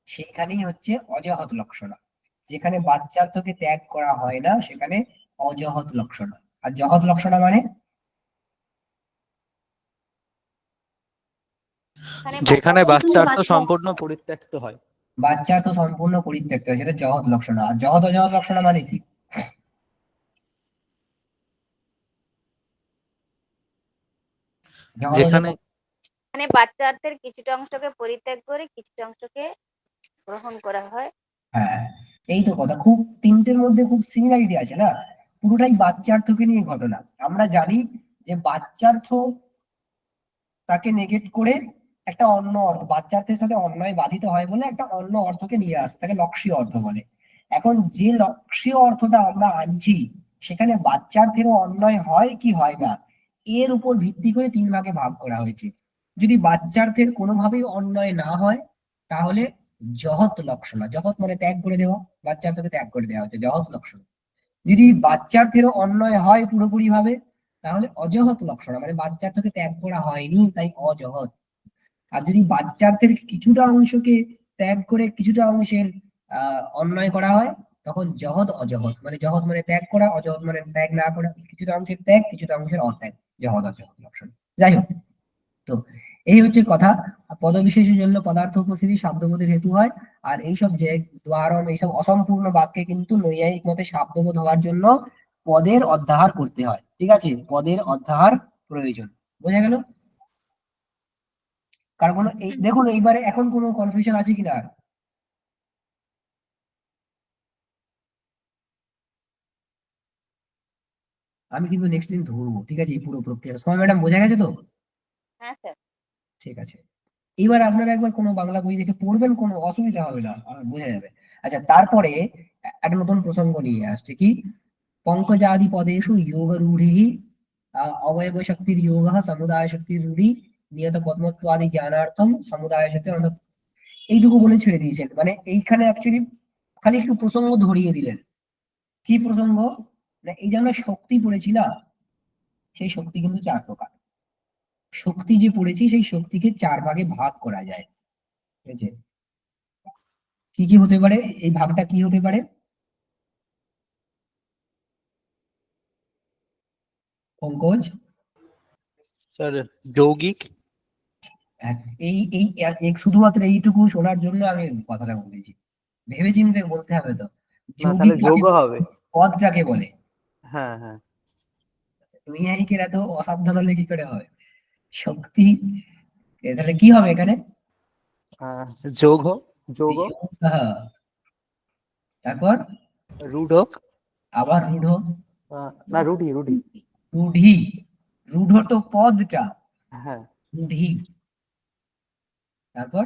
সেখানেই হচ্ছে অজহৎ লক্ষণা। যেখানে বাচ্চার্থকে ত্যাগ করা হয় না, সেখানে অজহৎ লক্ষণা। আর জহৎ লক্ষণা মানে যেখানে বাচ্চার্থ বাচ্চা সম্পূর্ণ পরিত্যক্ত হয়। বাচ্চার্থ সম্পূর্ণ পরিত্যক্ত হয়, সেটা জহৎ লক্ষণা। আর জহৎ অজহৎ লক্ষণা মানে কি? জহৎ যেখানে অজহৎ মানে বাচ্চার্থের কিছুটা অংশকে পরিত্যাগ করে কিছুটা অংশকে গ্রহণ করা হয়। হ্যাঁ, এই তো কথা, খুব তিনটের মধ্যে খুব সিমিলারিটি আছে না, পুরোটাই বাচ্চার্থকে নিয়ে ঘটনা। আমরা জানি যে বাচ্চার্থ তাকে নেগেট করে একটা অন্য অর্থ, বাচ্চার্থের সাথে অন্যায় বাধিত হয় বলে একটা অন্য অর্থকে নিয়ে আসে, তাকে লক্ষ্যীয় অর্থ বলে। এখন যে লক্ষ্যীয় অর্থটা আমরা আনছি, সেখানে বাচ্চার্থেরও অন্যায় হয় কি হয় না, এর উপর ভিত্তি করে তিন ভাগে ভাগ করা হয়েছে। যদি বাচ্চার্থের কোনোভাবেই অন্যায় না হয়, তাহলে জহৎ লক্ষণা, জহৎ মানে ত্যাগ করে দেওয়া, বাচ্চার্থকে ত্যাগ করে দেওয়া হচ্ছে জহৎ লক্ষণা। যদি বাচ্চার্থেরও অন্যায় হয় পুরোপুরি ভাবে, তাহলে অজহৎ লক্ষণা, মানে বাচ্চার্থকে ত্যাগ করা হয়নি তাই অজহৎ। আর যদি বাচ্চার্থের কিছুটা অংশকে ত্যাগ করে কিছুটা অংশের অন্যায় করা হয়, তখন জহৎ অজহৎ, মানে জহৎ মানে ত্যাগ করা, অজহৎ মানে ত্যাগ না করা, কিছুটা অংশের ত্যাগ কিছুটা অংশের অত্যাগ, জহৎ অজহৎ লক্ষণ। যাই হোক, তো এই হচ্ছে কথা। পদবিশেষের জন্য পদার্থ উপস্থিতি শব্দবোধের হেতু হয়। আর এইসব যে দ্বারম, এইসব অসম্পূর্ণ বাক্যে কিন্তু নৈয়ায়িক মতে শব্দবোধ হওয়ার জন্য পদের অধ্যাহার করতে হয়। ঠিক আছে, পদের অধ্যাহার প্রয়োজন। বোঝা গেল? কারণ কোনো দেখুন এইবারে এখন কোনো কনফিউশন আছে কিনা? আমি কিন্তু নেক্সট দিন ধরবো, ঠিক আছে, এই পুরো প্রক্রিয়া। সময় ম্যাডাম বোঝা গেছে তো? হ্যাঁ স্যার। ঠিক আছে, এইবার আপনারা একবার কোনো বাংলা বই দেখে পড়বেন, কোনো অসুবিধা হবে না, বোঝা যাবে। আচ্ছা, তারপরে একটা নতুন প্রসঙ্গ নিয়ে আসছে কি, পঙ্কজাদি পদেষু যোগ রূঢ়ি অবয়ব শক্তির যোগ সমুদায় শক্তির রূঢ়ি নিয়ত পদ্মত্বাদি জ্ঞানার্থম সমুদায় শক্তি, অর্থাৎ এইটুকু বলে ছেড়ে দিয়েছেন। মানে এইখানে অ্যাকচুয়ালি খালি একটু প্রসঙ্গ ধরিয়ে দিলেন। কি প্রসঙ্গ? না, এই যে আমরা শক্তি পড়েছি না, সেই শক্তি কিন্তু 4 প্রকার। শক্তি যে পড়েছি সেই শক্তিকে 4 ভাগে ভাগ করা যায়, ঠিক আছে? কি কি হতে পারে, এই ভাগটা কি হতে পারে পঙ্কজ? স্যার যৌগিক। এই এই শুধুমাত্র এইটুকু শোনার জন্য আমি কথাটা বলেছি, ভেবে চিন্তে বলতে হবে তো। না তাহলে যৌগিক যোগ হবে। পদটাকে বলে। হ্যাঁ হ্যাঁ। নৈয়ায়িকের এত অসাবধান হলে কি করে হবে? শক্তি, তাহলে কি হবে এখানে? যোগ যোগ হ্যাঁ, তারপর রূঢ়। আবার রূঢ়। না রূঢ়ি রূঢ়ি। রূঢ়ি, রূঢ় তো পদটা, হ্যাঁ। রূঢ়ি। তারপর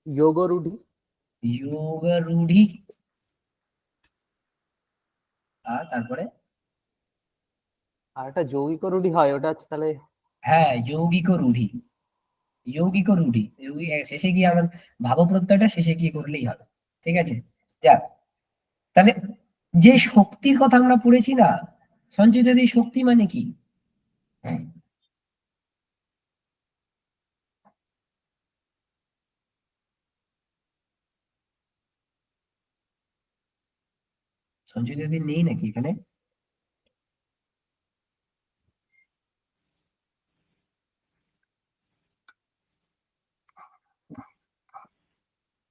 যোগ রূঢ়ি। যোগ রূঢ়ি। আর তারপরে আর একটা যৌগিক রূঢ়ি হয়, ওটা হচ্ছে তাহলে হ্যাঁ, যৌগিক রূঢ়ি। যৌগিক রূঢ়ি শেষে গিয়ে আমাদের ভাব প্রত্যয়টা শেষে গিয়ে করলেই হবে, ঠিক আছে? যাক, তাহলে যে শক্তির কথা আমরা পড়েছি না, সঞ্চিত শক্তি মানে কি? সঞ্চিত নেই নাকি এখানে?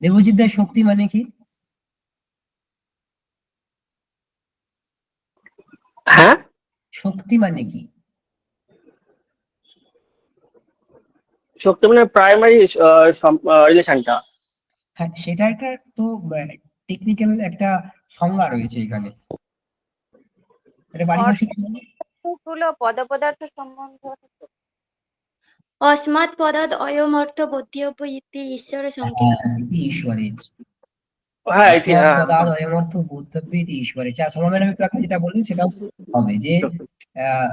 দেবজিৎ দা, শক্তি মানে কি? হ্যাঁ, শক্তি মানে কি? শক্তি মানে প্রাইমারি রিলেশনটা। হ্যাঁ, সেটা একটা তো টেকনিক্যাল একটা সংজ্ঞা রয়েছে এখানে। এটা পারিভাষিক গুলো পদার্থ সম্বন্ধ। অস্মাৎ পদাৎ অয়মর্থ বোধ্যব্য ইতি ঈশ্বর সংকেত। ঈশ্বরের হ্যাঁ এটি অস্মাৎ হ্যাঁ পদাৎ অয়মর্থ বোদ্ধব্য ইতি ঈশ্বরের। সময় ম্যাডাম একটু আগে যেটা বললেন সেটা হবে যে আহ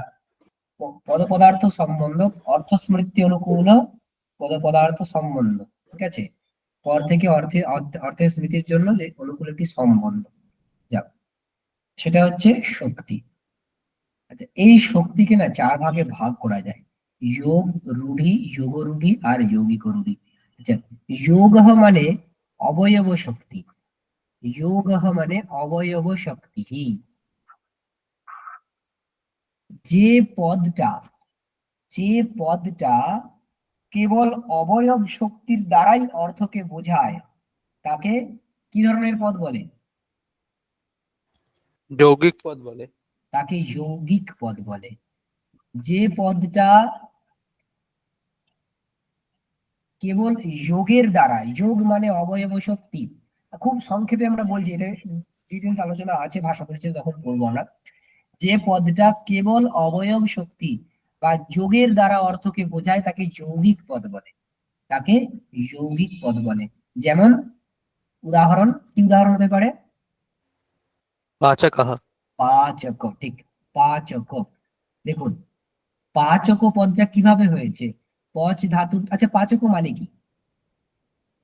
পদ পদার্থ সম্বন্ধ, অর্থ স্মৃতি অনুকূল পদ পদার্থ সম্বন্ধ, ঠিক আছে? পর থেকে অর্থের স্মৃতির জন্য যে অনুকূল একটি সম্বন্ধ, যাক, সেটা হচ্ছে শক্তি। আচ্ছা, এই শক্তিকে না 4 ভাগে ভাগ করা যায়, যোগ রূঢ়ি, যোগ রূঢ়ি আর যৌগিক রূঢ়ি। আচ্ছা, যোগ মানে অবয়ব শক্তি, যোগ মানে অবয়ব শক্তি। যে পদটা, যে পদটা কেবল অবয়ব শক্তির দ্বারাই অর্থকে বোঝায়, তাকে কি ধরনের পদ বলে? যৌগিক পদ বলে। তাকে যৌগিক পদ বলে। যে পদটা কেবল যোগের দ্বারা, যোগ মানে অবয়ব শক্তি, খুব সংক্ষেপে আমরা বলছি, এটা ডিটেলস আলোচনা আছে ভাষা পরিচয়, তখন করবো আমরা। যে পদটা কেবল অবয়ব শক্তি বা যোগের দ্বারা অর্থকে বোঝায় তাকে যৌগিক পদ বলে, তাকে যৌগিক পদ বলে। যেমন উদাহরণ, কি উদাহরণ হতে পারে? পাচকঃ। পাচক, ঠিক, পাচক। দেখুন, পাচক পদটা কিভাবে হয়েছে? পচ ধাতু। আচ্ছা, পাচক মানে কি?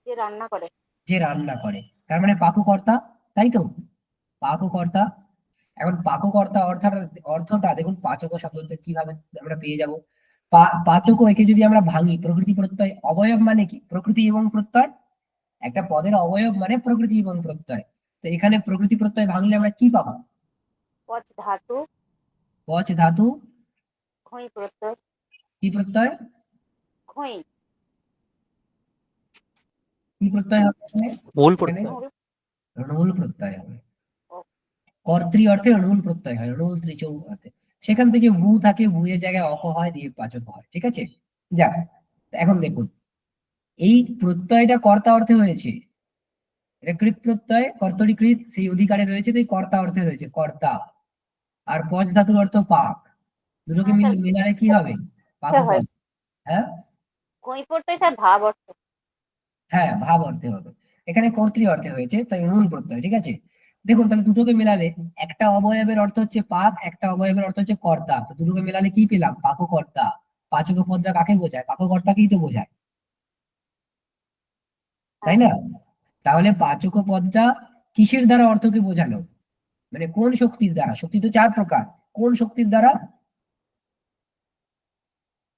যে রান্না করে। যে রান্না করে, তার মানে পাককর্তা, তাই তো? পাককর্তা। এখন পাককর্তা অর্থটা দেখুন, পাচক শব্দটা কিভাবে আমরা পেয়ে যাব? পাচক, একে যদি আমরা ভাঙি, প্রকৃতি প্রত্যয় অবয়ব মানে কি? প্রকৃতি এবং প্রত্যয়। একটা পদের অবয়ব মানে প্রকৃতি এবং প্রত্যয়। তো এখানে প্রকৃতি প্রত্যয় ভাঙলে আমরা কি পাবো? পচ ধাতু, পচ ধাতু, খই প্রত্যয়, কি প্রত্যয়? খই কি প্রত্যয় হবে এখানে? মূল এখানে প্রত্যয়। ঋণমূল প্রত্যয় হবে। কর্তৃ অর্থে ঋণমূল প্রত্যয় হয়, ঋণমূল ত্রিচৌ অর্থে। সেখান থেকে ভূ থাকে, ভূয়ের জায়গায় অক হয়, দিয়ে পাচক হয়, ঠিক আছে? যাক, এখন দেখুন, এই প্রত্যয়টা কর্তা অর্থে হয়েছে, এটা কৃত প্রত্যয়, কর্তরি কৃত সেই অধিকারে রয়েছে, তাই কর্তা অর্থে রয়েছে, কর্তা। আর পজ ধাতুর অর্থ পাক, দুটোকে মিলালে কি হবে? পাকপদ। হ্যাঁ কৈফর্তই স্যার ভাব অর্থ। হ্যাঁ, ভাব অর্থে হবে। এখানে কর্তৃ অর্থে হয়েছে, তাই মূল প্রত্যয়। ঠিক আছে, দেখুন তাহলে দুটোকে মেলালে একটা অবয়বের অর্থ হচ্ছে পাক, একটা অবয়বের অর্থ হচ্ছে কর্তা, তো দুটোকে মেলালে কি পেলাম? পাককর্তা। পাচক পদটা কাকে বোঝায়? পাককর্তাকেই তো বোঝায়, তাই না? তাহলে পাচক পদটা কিসের দ্বারা অর্থকে বোঝালো, মানে কোন শক্তির দ্বারা? শক্তি তো 4 প্রকার, কোন শক্তির দ্বারা?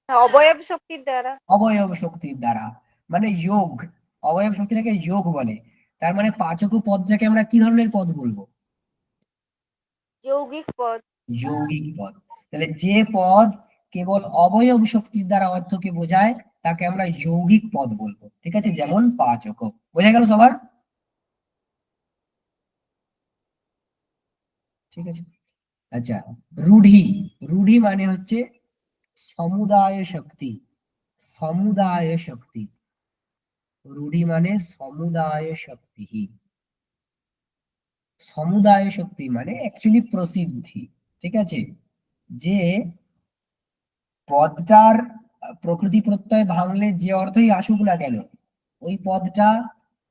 অবয়ব শক্তির দ্বারা। অবয়ব শক্তির দ্বারা, মানে যোগ। অবয়ব শক্তিটাকে যোগ বলে। তার মানে পাচক পদটাকে আমরা কি ধরনের পদ বলবো? যৌগিক পদ। যৌগিক পদ। তাহলে যে পদ কেবল অবয়ব শক্তির দ্বারা অর্থকে বোঝায় তাকে আমরা যৌগিক পদ বলবো। ঠিক আছে, যেমন পাচক। বোঝা গেল সবার? ঠিক আছে, আচ্ছা। রূঢ়ি, রূঢ়ি মানে হচ্ছে সমুদায় শক্তি, সমুদায় শক্তি। রূঢ়ি মানে সমুদায় শক্তি। সমুদায় শক্তি মানে অ্যাকচুয়ালি প্রসিদ্ধি। ঠিক আছে, যে পদটার প্রকৃতি প্রত্যয় ভাঙলে যে অর্থই আসুক না কেন, ওই পদটা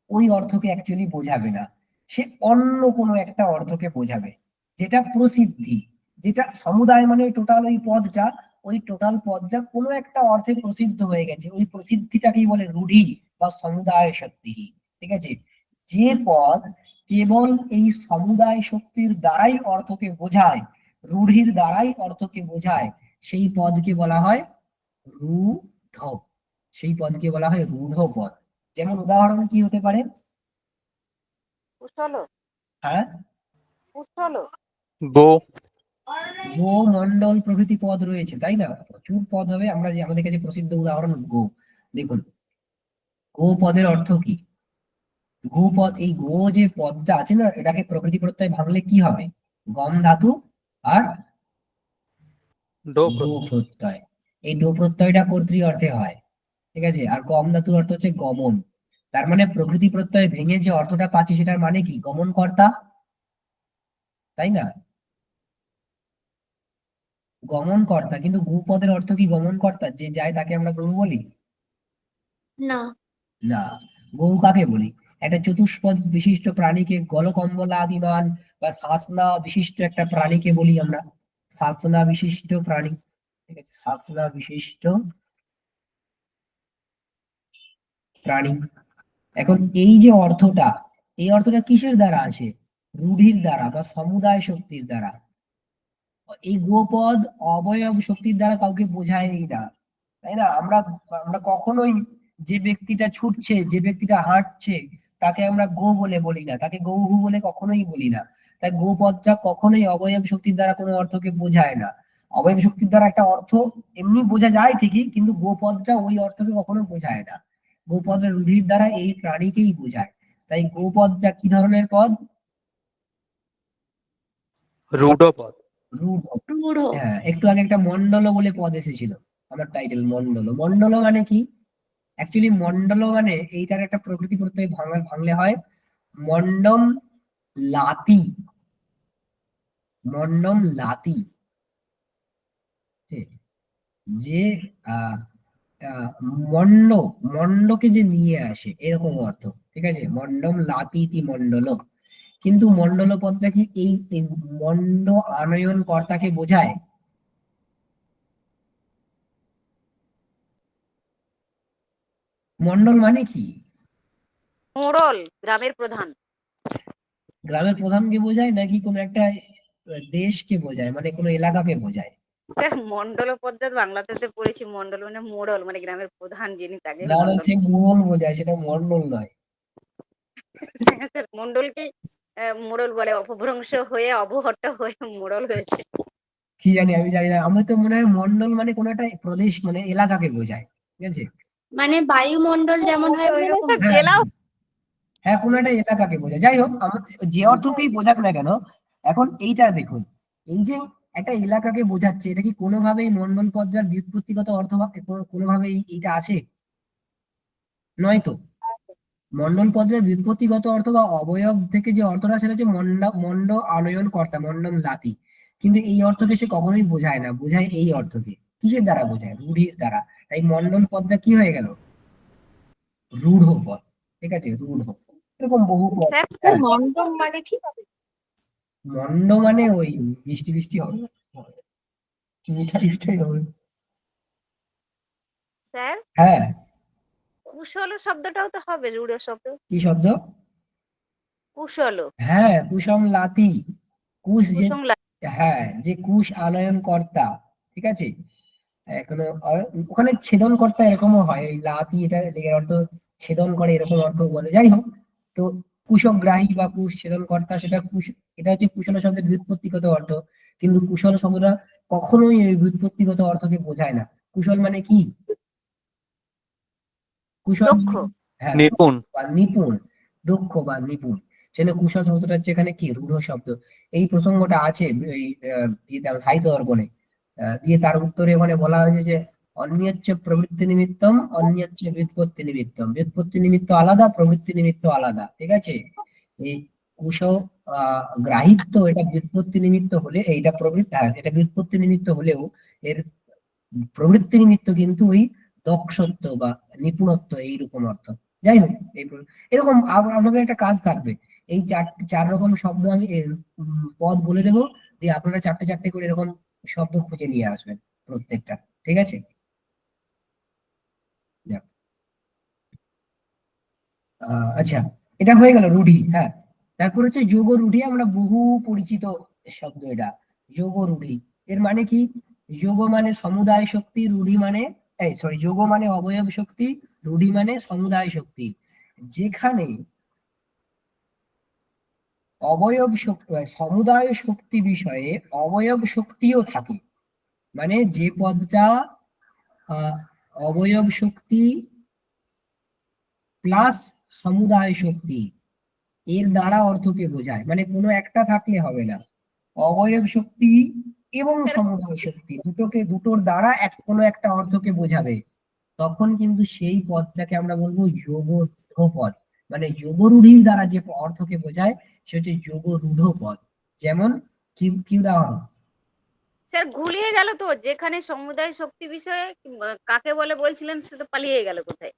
ওই অর্থকে অ্যাকচুয়ালি বোঝাবে না, সে অন্য কোনো একটা অর্থকে বোঝাবে, যেটা প্রসিদ্ধি। যেটা সমুদায় মানে টোটাল ওই পদটা, ওই টোটাল পদটা কোনো একটা অর্থে প্রসিদ্ধ হয়ে গেছে, ওই প্রসিদ্ধিটাকেই বলে রূঢ়ি বা সমুদায় শক্তি। ঠিক আছে, যে পদ কেবল এই সমুদায় শক্তির দ্বারাই অর্থকে বোঝায়, রূঢ়ির দ্বারাই অর্থকে বোঝায়, সেই পদকে বলা হয় রূঢ়। সেই পদকে বলা হয় রূঢ় পদ। যেমন উদাহরণ কি হতে পারে? কুশল। হ্যাঁ, কুশল। গো, গো, মন্ডল প্রভৃতি পদ রয়েছে, তাই না? প্রচুর পদ হবে। আমরা যে আমাদের কাছে প্রসিদ্ধ উদাহরণ গো। দেখুন, গো পদের অর্থ কি? গো পদ, এই গো যে পদটা আছে না, এটাকে প্রকৃতি প্রত্যয় ভাঙলে কি হবে? গম ধাতু আর ডো ডো প্রত্যয়। এই ডো প্রত্যয়টা কর্তৃ অর্থে হয়। ঠিক আছে, আর গম ধাতুর অর্থ হচ্ছে গমন। তার মানে প্রকৃতি প্রত্যয় ভেঙে যে অর্থটা পাচ্ছি সেটার মানে কি? গমন কর্তা, তাই না? গমন কর্তা। কিন্তু গু পদের অর্থ কি গমন কর্তা? যে যায় তাকে আমরা গরু বলি না। না। গরু কাকে বলি? একটা চতুষ্পদ বিশিষ্ট প্রাণীকে, গলকম্বলাদিমান বা শাসনা বিশিষ্ট একটা প্রাণীকে বলি আমরা শাসনা বিশিষ্ট প্রাণী। ঠিক আছে, শাসনা বিশিষ্ট প্রাণী। এখন এই যে অর্থটা, এই অর্থটা কিসের দ্বারা আসে? রূঢ়ির দ্বারা বা সমুদায় শক্তির দ্বারা। এই গোপদ অবয়ব শক্তির দ্বারা কাউকে বোঝায়ই না, তাই না? আমরা আমরা কখনোই যে ব্যক্তিটা ছুটছে, যে ব্যক্তিটা হাঁটছে, তাকে আমরা গো বলে বলি না, তাকে গৌহু বলে কখনোই বলি না। তাই গোপদটা কখনোই অবয়ব শক্তির দ্বারা কোনো অর্থকে বোঝায় না। অবয়ব শক্তির দ্বারা একটা অর্থ এমনি বোঝা যায় ঠিকই, কিন্তু গোপদটা ওই অর্থকে কখনো বোঝায় না। গোপদের রূঢ়ির দ্বারা এই প্রাণীকেই বোঝায়। তাই গোপদটা কি ধরনের পদ? রূঢ় পদ। রূঢ়। রূঢ়। হ্যাঁ, একটু আগে একটা মন্ডল বলে পদ এসেছিল, আমার টাইটেল মন্ডল। মন্ডল মানে কি? অ্যাকচুয়ালি মন্ডল মানে এইটার একটা প্রকৃতি প্রত্যয় ভাঙলে হয় মন্ডম লাতি। মন্ডম লাতি, ঠিক? যে আহ আহ, মন্ড, মন্ডকে যে নিয়ে আসে, এরকম অর্থ। ঠিক আছে, মন্ডম লাতি ইতি মন্ডল। কিন্তু মন্ডল পদটা কি এই এই মন্ড আনয়ন কর্তাকে বোঝায়? মন্ডল মানে কি? মোড়ল, গ্রামের প্রধান। গ্রামের প্রধানকে বোঝায় নাকি কোনো একটা দেশকে বোঝায়, মানে কোনো এলাকাকে বোঝায়? স্যার মন্ডল পদটা বাংলাতে তো পড়েছি, মন্ডল মানে মোড়ল, মানে গ্রামের প্রধান যিনি তাকে না না, মন্ডল। সে মোড়ল বোঝায়, সেটা মন্ডল নয়। স্যার মন্ডলকে মোড়ল বলে, অপভ্রংশ হয়ে অবহট্ট হয়ে মোড়ল হয়েছে। কি জানি, আমি জানি না। আমার তো মনে হয় মন্ডল মানে কোনো একটা প্রদেশ, মানে এলাকাকে বোঝায়। ঠিক আছে, মানে বায়ুমণ্ডল যেমন হয় ওই রকম। হ্যাঁ জেলাও। হ্যাঁ, কোনো একটা এলাকাকে বোঝায়। যাই হোক, আমার যে অর্থকেই বোঝাক না কেন, এখন এইটা দেখুন, এই যে একটা এলাকাকে বোঝাচ্ছে, এটা কি কোনোভাবেই মন্ডল পদ যার ব্যুৎপত্তিগত অর্থ বা কোনোভাবেই এটা আছে? নয় তো। মন্ডল পদের ব্যুৎপত্তিগত অর্থ বা অবয়ব থেকে যে অর্থটা সেটা হচ্ছে মন্ড আনয়ন কর্তা, মন্ডম লাতি। কিন্তু এই অর্থকে সে কখনোই বোঝায় না, বোঝায় এই অর্থকে। কিসের দ্বারা বোঝায়? রূঢ়ির দ্বারা। তাই মন্ডল পদটা কি হয়ে গেল? রূঢ় পদ। ঠিক আছে, রূঢ়। এরকম বহু পদ। স্যার হ্যাঁ, মন্ডপ মানে কি? মন্ড মানে ওই বৃষ্টি বৃষ্টি হবে, মিঠাই মিঠাই হবে। স্যার হ্যাঁ, কুশল শব্দটাও তো হবে রূঢ় শব্দ। কি শব্দ? কুশল, হ্যাঁ, কুসম লাতি। কুশ যে, কুসুম হ্যাঁ, যে কুশ আনয়ন কর্তা। ঠিক আছে, এখনো ওখানে ছেদন কর্তা এরকমও হয়, এই লাতি এটা এর অর্থ ছেদন করে এরকম অর্থ বলে। যাই হোক, তো কুশগ্রাহী বা কুশ ছেদন কর্তা, সেটা কুশ, এটা হচ্ছে কুশল শব্দের ব্যুৎপত্তিগত অর্থ। কিন্তু কুশল শব্দটা কখনোই এই ব্যুৎপত্তিগত অর্থকে বোঝায় না। কুশল মানে কি? কুশল দক্ষ। হ্যাঁ, নিপুণ। বা নিপুণ, দক্ষ বা নিপুণ। সেখানে কুশল শব্দটা হচ্ছে এখানে কি? রূঢ় শব্দ। এই প্রসঙ্গটা আছে এই সাহিত্য দর্পণে। দিয়ে তার উত্তরে ওখানে বলা হয়েছে যে অন্যচ্চ প্রবৃত্তি নিমিত্তম, অন্যচ্চ ব্যুৎপত্তি নিমিত্তম। ব্যুৎপত্তি নিমিত্ত আলাদা, প্রবৃত্তি নিমিত্ত আলাদা। ঠিক আছে, এই কুশ গ্রাহিত্য এটা ব্যুৎপত্তি নিমিত্ত হলে, এইটা প্রবৃত্তি, হ্যাঁ এটা ব্যুৎপত্তি নিমিত্ত হলেও এর প্রবৃত্তি নিমিত্ত কিন্তু ওই দক্ষত্ব বা নিপুণত্ব এইরকম অর্থ। যাই হোক, এরকম আপনাদের একটা কাজ থাকবে। এই চার রকম শব্দ আমি পদ বলে দেবো, দিয়ে আপনারা চারটে চারটে করে এরকম শব্দ খুঁজে নিয়ে আসবেন প্রত্যেকটা। ঠিক আছে, যাক। আচ্ছা, এটা হয়ে গেল রূঢ়ি। হ্যাঁ, তারপর হচ্ছে যোগ রূঢ়ি। আমরা বহু পরিচিত শব্দ এটা, যোগ রূঢ়ি। এর মানে কি? যোগ মানে সমুদায় শক্তি, রূঢ়ি মানে, এই সরি, যোগ মানে অবয়ব শক্তি, রূঢ়ি মানে সমুদায় শক্তি। যেখানে অবয়ব শক্তি, সমুদায় শক্তি বিষয়ে অবয়ব শক্তিও থাকে, মানে যে পদটা আহ, অবয়ব শক্তি প্লাস সমুদায় শক্তি এর দ্বারা অর্থকে বোঝায়, মানে কোনো একটা থাকলে হবে না। অবয়ব শক্তি এবং সমুদায় শক্তি দুটোর দ্বারা কোনো একটা অর্থকে বোঝাবে, তখন কিন্তু সেই পদটাকে আমরা বলবো যোগরূঢ় পদ। মানে যোগরূঢ়ির দ্বারা যে অর্থকে বোঝায় সে হচ্ছে যোগরূঢ় পদ। যেমন কি কি উদাহরণ? স্যার গুলিয়ে গেল তো, যেখানে সমুদায় শক্তি বিষয়ে কাকে বলে বলছিলেন সেটা পালিয়ে গেল কোথায়?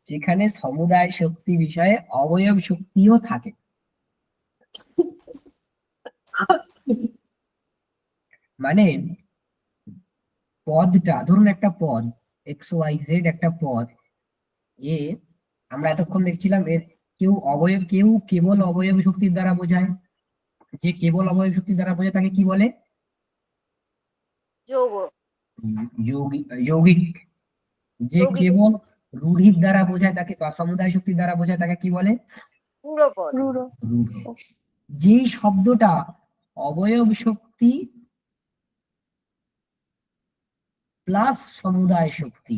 যেখানে সমুদায় শক্তি বিষয়ে অবয়ব শক্তিও থাকে। মানে পদটা, ধরুন একটা পদ এক্স ওয়াই জেড, একটা পদ এ, আমরা এতক্ষণ দেখছিলাম এর কেউ কেবল অবয়ব শক্তির দ্বারা বোঝায়। যে কেবল অবয়ব শক্তির দ্বারা বোঝায় তাকে কি বলে? যোগ, যৌগিক। যে যৌগিক, কেবল রূঢ়ির দ্বারা বোঝায় তাকে, বা সমুদায় শক্তির দ্বারা বোঝায় তাকে কি বলে? পুরো পদ। রূঢ়। যেই শব্দটা অবয়ব শক্তি প্লাস সমুদায় শক্তি,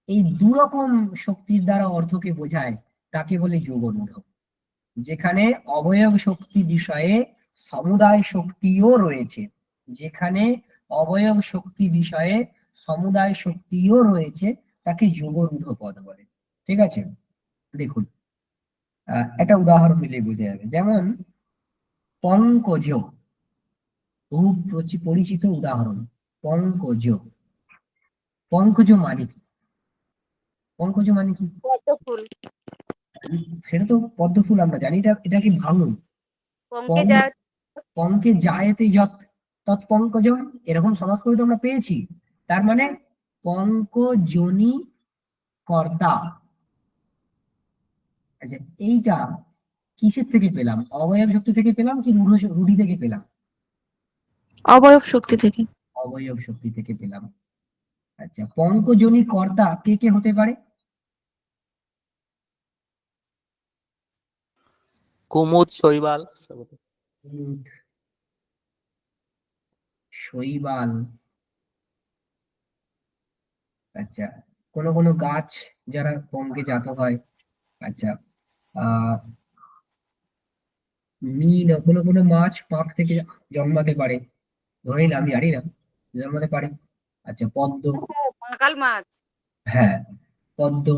এই দুরকম শক্তির দ্বারা অর্থকে বোঝায়, তাকে বলে যোগরূঢ়। যেখানে অবয়ব শক্তি বিষয়ে সমুদায় শক্তিও রয়েছে, যেখানে অবয়ব শক্তি বিষয়ে সমুদায় শক্তিও রয়েছে, তাকে যোগরূঢ় পদ বলে। ঠিক আছে, দেখুন একটা উদাহরণ দিলে বোঝা যাবে। যেমন পঙ্কজ, বহু পরিচিত উদাহরণ। পঙ্কজ, পঙ্কজ মানে কি? পঙ্কজ মানে কি? পদ্ম ফুল। সেটা তো পদ্ম ফুল আমরা জানি, এটা কি ভাঙুন? পঙ্কে যা, পঙ্কে জায়তে যৎ তৎপঙ্কজম, এরকম সমাস করে তো আমরা পেয়েছি। তার মানে পঙ্কজনী কর্তা। আচ্ছা, এইটা কিসের থেকে পেলাম? অবয়ব শক্তি থেকে পেলাম কি রূঢ়ি থেকে পেলাম? অবয়ব শক্তি থেকে। অবয়ব শক্তি থেকে পেলাম। আচ্ছা, পঙ্কজনী কর্তা কে কে হতে পারে? কুমুদ, শৈবাল। কুমুদ, শৈবাল। আচ্ছা, কোন কোন গাছ যারা পঙ্কে জাত হয়। আচ্ছা, আহ মিন, কোনো কোনো মাছ পাঁক থেকে জন্মাতে পারে। ধরে নিলাম, আমি জানি না, এর মধ্যে পারি। আচ্ছা, পদ্ম। পাঁকাল মাছ। হ্যাঁ, পদ্ম।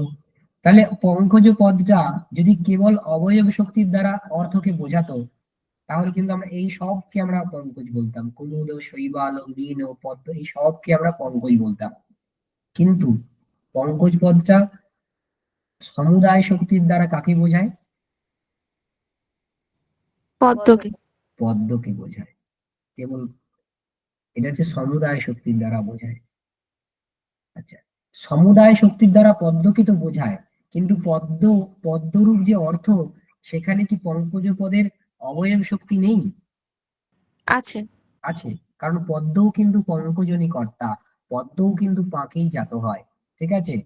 তাহলে পঙ্কজ পদটা যদি কেবল অবয়ব শক্তির দ্বারা অর্থকে বোঝাতো, তাহলে কিন্তু আমরা এই সবকে আমরা পঙ্কজ বলতাম, কুমুদ, শৈবাল, মীন, পদ্ম, এই সবকে আমরা পঙ্কজ বলতাম। কিন্তু পঙ্কজ পদটা সমুদায় শক্তির দ্বারা কাকে বোঝায়? পদ্মকে। পদ্মকে বোঝায়। কেবল এটা হচ্ছে সমুদায় শক্তির দ্বারা বোঝায়। আচ্ছা, সমুদায় শক্তির দ্বারা পদ্মকে তো বোঝায়, কিন্তু পদ্মরূপ যে অর্থ, সেখানে কি পঙ্কজ পদের অবয়ব শক্তি নেই? আছে। আছে। কারণ পদ্মও কিন্তু পঙ্কজনী কর্তা, পদ্মও কিন্তু পাকেই জাত হয়। ঠিক আছে?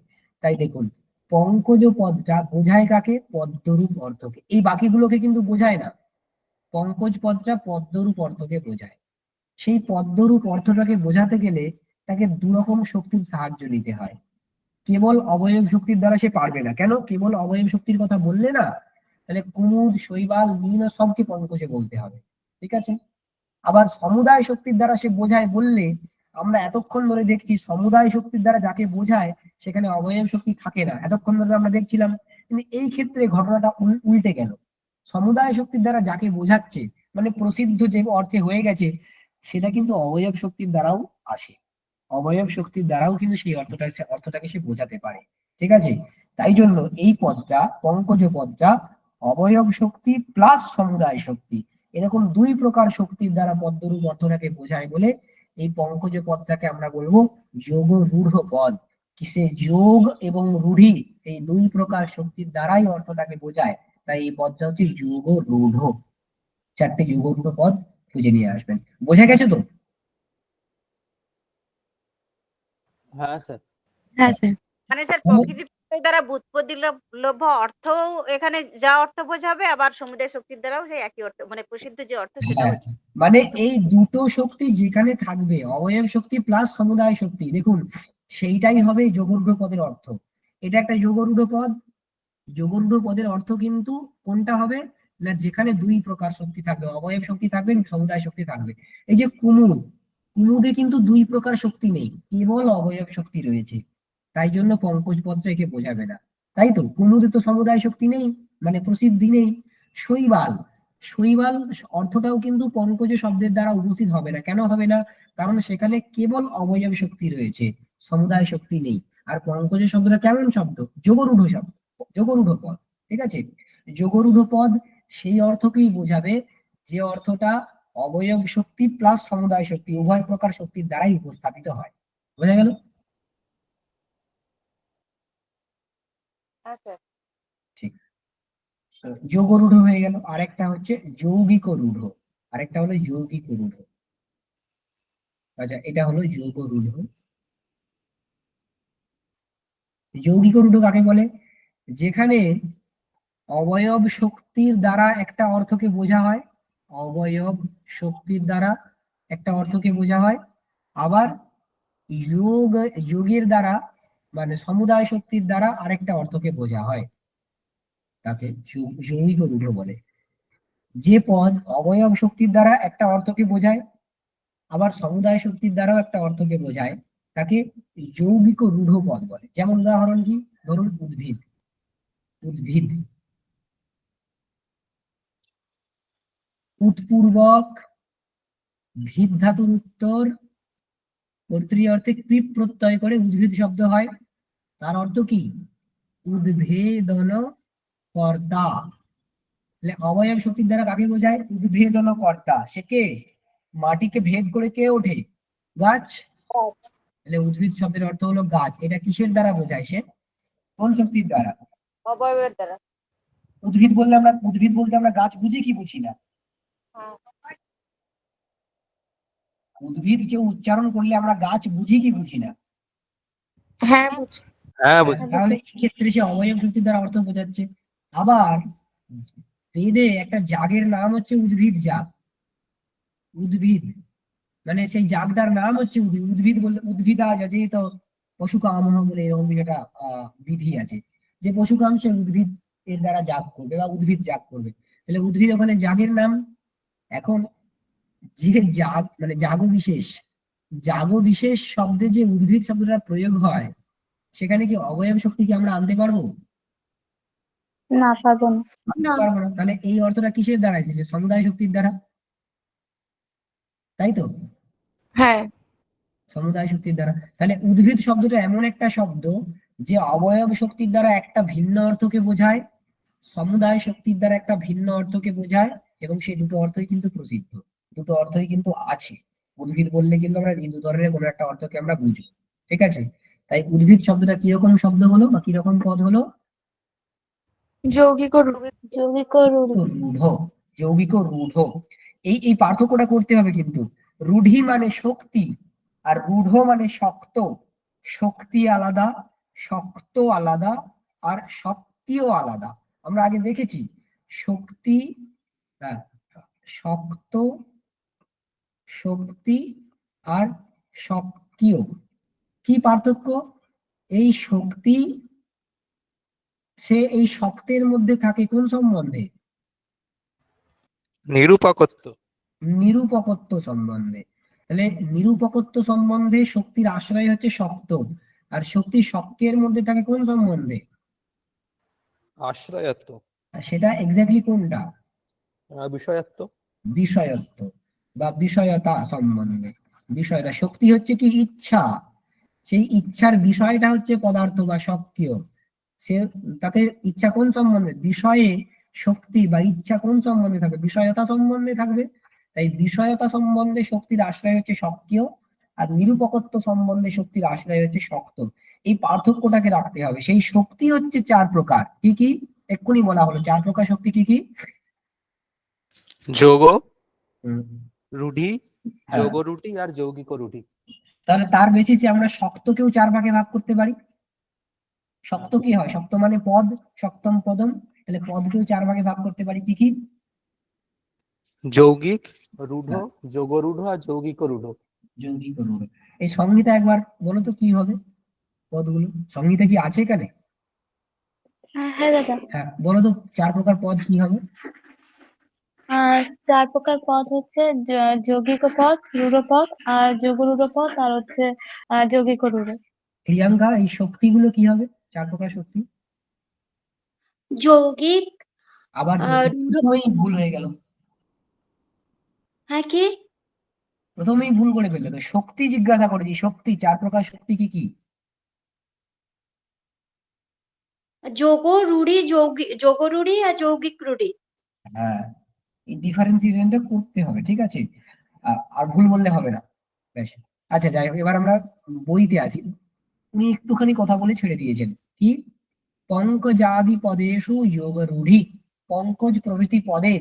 তাই দেখুন, পঙ্কজ পদটা বোঝায় কাকে? পদ্মরূপ অর্থকে। এই বাকিগুলোকে কিন্তু বোঝায় না। পঙ্কজ পদটা পদ্মরূপ অর্থকে বোঝায়। সেই পদ্মরূপ অর্থটাকে বোঝাতে গেলে তাকে দু রকম শক্তির সাহায্য নিতে হয়। কেবল অবয়ব শক্তির দ্বারা সে পারবে না। কেন? কেবল অবয়ব শক্তির কথা বললে না, তাহলে কুমুদ, শৈবাল, মীন সবকে পঙ্কজে বলতে হবে। ঠিক আছে? আবার সমুদায় শক্তির দ্বারা সে বোঝায় বললে, আমরা এতক্ষণ ধরে দেখছি সমুদায় শক্তির দ্বারা যাকে বোঝায় সেখানে অবয়ব শক্তি থাকে না, এতক্ষণ ধরে আমরা দেখছিলাম। কিন্তু এই ক্ষেত্রে ঘটনাটা উল্টে গেল। সমুদায় শক্তির দ্বারা যাকে বোঝাচ্ছে, মানে প্রসিদ্ধ যে অর্থে হয়ে গেছে, সেটা কিন্তু অবয়ব শক্তির দ্বারাও আসে। অবয়ব শক্তির দ্বারাও কিন্তু সেই অর্থটাকে সে বোঝাতে পারে। ঠিক আছে? তাই জন্য এই পদটা, পঙ্কজ পদটা অবয়ব শক্তি প্লাস সমুদায় শক্তি, এরকম দুই প্রকার শক্তির দ্বারা পদ্মরূপ অর্থটাকে বোঝায় বলে এই পঙ্কজ পদটাকে আমরা বলবো যোগ রূঢ় পদ। কিসে? যোগ এবং রূঢ়ি, এই দুই প্রকার শক্তির দ্বারাই অর্থটাকে বোঝায়। তাই এই পদটা হচ্ছে যোগ রূঢ়। চারটে যোগ রূঢ় পদ খুঁজে নিয়ে আসবেন। বোঝা গেছে তো? হ্যাঁ স্যার। হ্যাঁ স্যার। মানে স্যার প্রকৃতি প্রত্যয় দ্বারা বুৎপত্তি লভ্য অর্থও এখানে যা অর্থ বোঝাবে, আবার সমুদয় শক্তির দ্বারাও সেই একই অর্থ, মানে প্রসিদ্ধ যে অর্থ সেটাও হ্যাঁ, মানে এই দুটো শক্তি যেখানে থাকবে, অবয়ব শক্তি প্লাস সমুদায় শক্তি, দেখুন সেইটাই হবে যোগরূঢ় পদের অর্থ। এটা একটা যোগরূঢ় পদ। যোগরূঢ় পদের অর্থ কিন্তু কোনটা হবে না, যেখানে দুই প্রকার শক্তি থাকবে, অবয়ব শক্তি থাকবে, সমুদায় শক্তি থাকবে। এই যে কুমুদ, কুমুদে কিন্তু দুই প্রকার শক্তি নেই, কেবল অবয়ব শক্তি রয়েছে। তাই জন্য পঙ্কজ পদটা একে বোঝাবে না। তাই তো, কুমুদে তো সমুদায় শক্তি নেই, মানে প্রসিদ্ধি নেই। শৈবাল, শৈবাল অর্থটাও কিন্তু পঙ্কজ শব্দের দ্বারা উপস্থিত হবে না। কেন হবে না? কারণ সেখানে কেবল অবয়ব শক্তি রয়েছে, সমুদায় শক্তি নেই। আর পঙ্কজ শব্দটা কেমন শব্দ? যোগরূঢ় শব্দ, যোগরূঢ় পদ। ঠিক আছে? যোগরূঢ় পদ সেই অর্থকেই বোঝাবে যে অর্থটা অবয়ব শক্তি প্লাস সমুদায় শক্তি উভয় প্রকার শক্তির দ্বারাই উপস্থাপিত হয়। বোঝা গেল? হ্যাঁ স্যার। ঠিক। যোগরূঢ় হয়ে গেল। আরেকটা হচ্ছে যৌগিক রূঢ়, আরেকটা হলো যৌগিক রূঢ়। আচ্ছা, এটা হলো যোগরূঢ়। যৌগিক রূঢ় কাকে বলে? যেখানে অবয়ব শক্তির দ্বারা একটা অর্থকে বোঝা হয়, অবয়ব শক্তির দ্বারা একটা অর্থকে বোঝা হয়, আবার যোগ, যোগের দ্বারা মানে সমুদায় শক্তির দ্বারা আরেকটা অর্থকে বোঝা হয়, তাকে যৌগিক রূঢ় বলে। যে পদ অবয়ব শক্তির দ্বারা একটা অর্থকে বোঝায়, আবার সমুদায় শক্তির দ্বারাও একটা অর্থকে বোঝায়, তাকে যৌগিক রূঢ় পদ বলে। যেমন উদাহরণ কি? ধরুন উদ্ভিদ। উদ্ভিদ, উৎপূর্বক ভিদ ধাতুর উত্তর কর্তৃ অর্থে কৃপ প্রত্যয় করে উদ্ভিদ শব্দ হয়। তার অর্থ কি? উদ্ভেদন কর্তা। তাহলে অবয়ব শক্তির দ্বারা কাকে বোঝায়? উদ্ভেদন কর্তা। সে কে? মাটিকে ভেদ করে কে ওঠে? গাছ। তাহলে উদ্ভিদ শব্দের অর্থ হলো গাছ। এটা কিসের দ্বারা বোঝায় সে? কোন শক্তির দ্বারা? অবয়বের দ্বারা। উদ্ভিদ বললে আমরা, উদ্ভিদ বলতে আমরা গাছ বুঝি কি বুঝি না? হ্যাঁ। উদ্ভিদ কেউ উচ্চারণ করলে আমরা গাছ বুঝি কি বুঝি না? হ্যাঁ বুঝি। হ্যাঁ তাহলে এই ক্ষেত্রে সে অবয়ব শক্তির দ্বারা অর্থ বোঝাচ্ছে। আবার বেদে একটা জাগের নাম হচ্ছে উদ্ভিদ জাগ। উদ্ভিদ মানে সেই জাগটার নাম হচ্ছে উদ্ভিদ। উদ্ভিদ বললে উদ্ভিদা যেহেতু তো পশু কামহ বলে এরকম একটা বিধি আছে, যে পশু কাম সে উদ্ভিদ এর দ্বারা জাগ করবে বা উদ্ভিদ জাগ করবে। তাহলে উদ্ভিদ ওখানে জাগের নাম। এখন যে জাগো বিশেষ শব্দে যে উদ্ভিদ শব্দটা প্রয়োগ হয়, সেখানে কি অবয়ব শক্তি কি আমরা আনতে পারবো? না, পারবো না। আনতে পারবো না। তাহলে এই অর্থটা কিসের দ্বারা এসেছে? সমুদায় শক্তির দ্বারা, তাই তো? হ্যাঁ। সমুদায় শক্তির দ্বারা। তাহলে উদ্ভিদ শব্দটা এমন একটা শব্দ যে অবয়ব শক্তির দ্বারা একটা ভিন্ন অর্থকে বোঝায়, সমুদায় শক্তির দ্বারা একটা ভিন্ন অর্থকে বোঝায়, এবং সেই দুটো অর্থই কিন্তু প্রসিদ্ধ, দুটো অর্থই কিন্তু আছে। উদ্ভিদ বললে কিন্তু আমরা এই দু ধরনের কোনো একটা অর্থকে আমরা বুঝি, ঠিক আছে? তাই উদ্ভিদ শব্দটা কিরকম শব্দ হলো বা কিরকম পদ হলো? যৌগিক ও রূঢ়। রূঢ়, যৌগিক ও রূঢ়। এই পার্থক্যটা করতে হবে কিন্তু। রূঢ়ি মানে শক্তি, আর রূঢ় মানে শক্ত। শক্তি আলাদা, শক্ত আলাদা, আর শক্তিও আলাদা। আমরা আগে দেখেছি শক্তি, হ্যাঁ, শক্ত, শক্তি আর শক্তিও। কি পার্থক্য? এই শক্তি এই শক্তের মধ্যে থাকে কোন সম্বন্ধে? নিরূপকত্ব। নিরূপকত্ব সম্বন্ধে। তাহলে নিরূপকত্ব সম্বন্ধে শক্তির আশ্রয় হচ্ছে শক্ত, আর শক্তি শক্তের মধ্যে থাকে কোন সম্বন্ধে? আশ্রয়ত্ব। আর সেটা এক্স্যাক্টলি কোনটা? বিষয়ত্ব। বিষয়ত্ব বা বিষয়তা সম্বন্ধে। বিষয়তা, শক্তি হচ্ছে কি ইচ্ছা, সেই ইচ্ছার বিষয়টা হচ্ছে পদার্থ বা সক্রিয়। সে তাতে ইচ্ছা কোন সম্বন্ধে? বিষয়ে শক্তি বা ইচ্ছা কোন সম্বন্ধে থাকবে? বিষয়তা সম্বন্ধে থাকবে। তাই বিষয়তা সম্বন্ধে শক্তির আশ্রয় হচ্ছে সক্রিয়, আর নিরূপকত্ব সম্বন্ধে শক্তির আশ্রয় হচ্ছে শক্ত। এই পার্থক্যটাকে রাখতে হবে। সেই শক্তি হচ্ছে চার প্রকার। কি কি? এক্ষুনি বলা হলো চার প্রকার শক্তি কি কি? যোগ, হুম, রূঢ়ি, হ্যাঁ। যোগ রূঢ়ি আর যৌগিক রূঢ়ি। তাহলে তার বেসিসে আমরা শক্তকেও চার ভাগে ভাগ করতে পারি। শক্ত কি হয়? শক্ত মানে পদ, সপ্তম পদম। তাহলে পদকেও চার ভাগে ভাগ করতে পারি। কি কি? যৌগিক, রূঢ়, যোগ রূঢ় আর যৌগিক রূঢ়। যৌগিক ও রূঢ়। এই সংহিতা একবার বলো তো কি হবে পদগুলো? সংহিতা কি আছে এখানে? হ্যাঁ দাদা। হ্যাঁ, বলো তো চার প্রকার পদ কি হবে? চার প্রকার পদ হচ্ছে যৌগিক পদ, রূঢ় পদ, আর যোগরূঢ় পদ, আর হচ্ছে যৌগিক রূঢ়। প্রিয়াঙ্কা, এই শক্তিগুলো কি হবে? চার প্রকার শক্তি। যৌগিক আবার আর প্রথমেই ভুল হয়ে গেল, হ্যাঁ কি? প্রথমেই ভুল করে ফেললে তো। শক্তি জিজ্ঞাসা করেছি, শক্তি চার প্রকার শক্তি কি কি? যোগরূঢ়ি আর যৌগিক রূঢ়ি। হ্যাঁ, এই ডিফারেন্সিয়েশনটা করতে হবে, ঠিক আছে? আর ভুল বললে হবে না। বেশ, আচ্ছা যাই হোক, এবার আমরা বইতে আসি। উনি একটুখানি কথা বলে ছেড়ে দিয়েছেন কি? পঙ্কজাদি পদেষু যোগ রূঢ়ি। পঙ্কজ প্রভৃতি পদে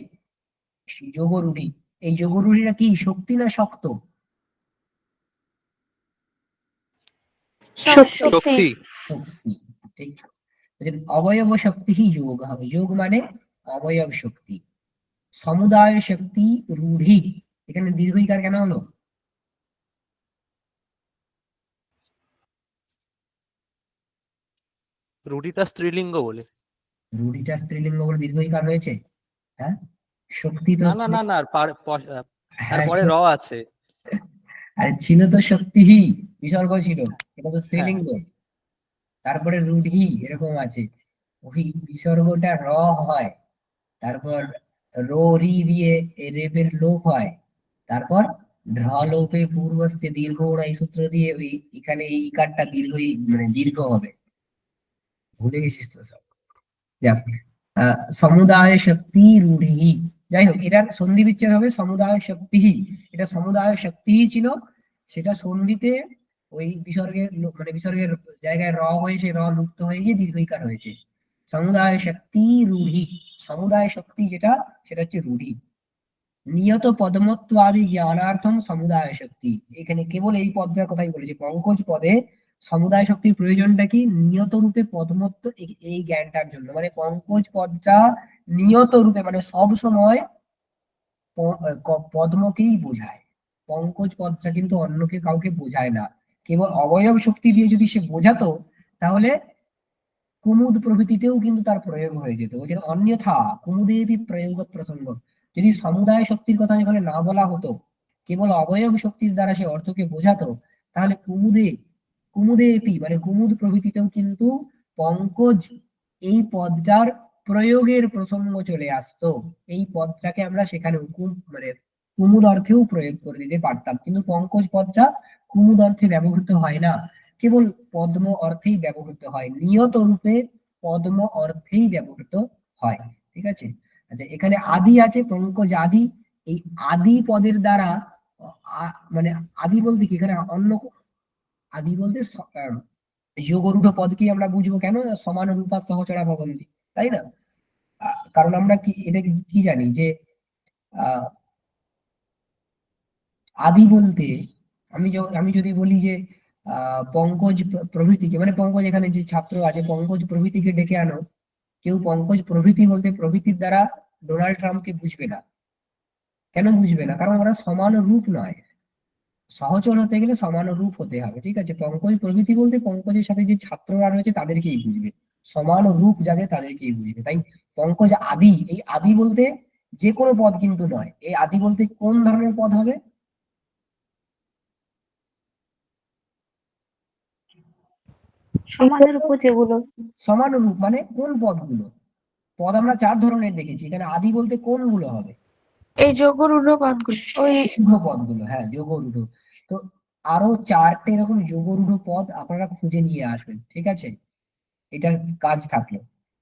যোগ রূঢ়ি। এই যোগ রূঢ়িটা কি শক্তি না শক্ত? শক্তি। শক্তি। শক্তি, ঠিক। অবয়ব শক্তি হি যোগ হবে। যোগ মানে অবয়ব শক্তি। সমুদায় শক্তি রূঢ়ি। এখানে দীর্ঘইকার কেন হলো? রূঢ়িটা স্ত্রীলিঙ্গ বলে। রূঢ়িটা স্ত্রীলিঙ্গ বলে দীর্ঘইকার হয়েছে? হ্যাঁ, শক্তি তো না না না না, হ্যাঁ, তারপরে র আছে। আর ছিল তো শক্তিহি, বিসর্গ ছিল, এটা তো হ্যাঁ, স্ত্রীলিঙ্গ। তারপরে রূঢ়ি এরকম আছে, ওই বিসর্গটা র হয়, তারপর রো রি দিয়ে রেপের লোপ হয়, তারপর ঢ্র লোপে পূর্বস্থে দীর্ঘ ওরা এই সূত্র দিয়ে ওই এখানে এই ইকারটা দীর্ঘই মানে দীর্ঘ হবে। ভুলে গেছিস তো সব। যাক, সমুদায় শক্তি রূঢ়ি। যাই হোক, এটার সন্ধি বিচ্ছেদ হবে সমুদায় শক্তি। এটা সমুদায় শক্তি ছিল, সেটা সন্ধিতে ওই বিসর্গের মানে বিসর্গের জায়গায় র হয়ে সেই র লুপ্ত হয়ে গিয়ে দীর্ঘইকার হয়েছে। সমুদায় শক্তি রূঢ়ি। সমুদায় শক্তি যেটা, সেটা হচ্ছে রূঢ়ি। নিয়ত পদমত্বাদি জ্ঞানার্থম সমুদায় শক্তি। এখানে কেবল এই পদটার কথাই বলেছে। পঙ্কজ পদে সমুদায় শক্তির প্রয়োজনটা কি? নিয়ত রূপে পদমত্ত, এই জ্ঞানটার জন্য। মানে পঙ্কজ পদটা নিয়ত রূপে মানে সব সময় পদ্মকেই বোঝায়। পঙ্কজ পদটা কিন্তু অন্যকে কাউকে বোঝায় না। কেবল অবয়ব শক্তি দিয়ে যদি সে বোঝাতো, তাহলে কুমুদ প্রভৃতিতেও কিন্তু তার প্রয়োগ হয়ে যেত। ওই যে অন্যথা কুমুদেবী প্রয়োগ প্রসঙ্গ। যদি সমুদায় শক্তির কথা এখানে না বলা হতো, কেবল অবয়ব শক্তির দ্বারা সে অর্থকে বোঝাতো, তাহলে কুমুদে এপি মানে কুমুদ প্রভৃতিতেও কিন্তু পঙ্কজ এই পদটার প্রয়োগের প্রসঙ্গ চলে আসতো। এই পদটাকে আমরা সেখানে মানে কুমুদ অর্থেও প্রয়োগ করে দিতে পারতাম, কিন্তু পঙ্কজ পদটা কুমুদ অর্থে ব্যবহৃত হয় না, কেবল পদ্ম অর্থেই ব্যবহৃত হয়, নিয়ত রূপে পদ্ম অর্থেই ব্যবহৃত হয়। ঠিক আছে। আচ্ছা, এখানে আদি আছে, পঙ্কজ আদি। এই আদি পদের দ্বারা মানে আদি বলতে কি, এখানে অন্য আদি বলতে যোগরূঢ় পদকেই আমরা বুঝবো। কেন? সমান রূপা সহচরা ভবন্তি, তাই না? কারণ আমরা কি এটা কি জানি যে আহ আদি বলতে আমি যদি বলি যে পঙ্কজ প্রভৃতিকে, মানে পঙ্কজ এখানে যে ছাত্র আছে পঙ্কজ প্রভৃতিকে ডেকে আনো, কেউ পঙ্কজ প্রভৃতি বলতে প্রভৃতির দ্বারা ডোনাল্ড ট্রাম্পকে বুঝবে না। কেন বুঝবে না? কারণ ওরা সমান রূপ নয়। সহচর হতে গেলে সমান রূপ হতে হবে। ঠিক আছে। পঙ্কজ প্রভৃতি বলতে পঙ্কজের সাথে যে ছাত্ররা রয়েছে তাদেরকেই বুঝবে, সমান রূপ যাদের তাদেরকেই বুঝবে। তাই পঙ্কজ আদি, এই আদি বলতে যে কোনো পদ কিন্তু নয়। এই আদি বলতে কোন ধরনের পদ হবে? সমানের উপর যেগুলো। সমান রূপ মানে কোন পদগুলো? পদ আমরা 4 ধরনের দেখেছি, এখানে আদি বলতে কোনগুলো হবে? এই যোগরূঢ় পদগুলো, ওই যোগরূঢ় পদগুলো, হ্যাঁ যোগরূঢ়। তো আরো 4টে এরকম যোগরূঢ় পদ আপনারা খুঁজে নিয়ে আসবেন। ঠিক আছে, এটার কাজ থাকলো।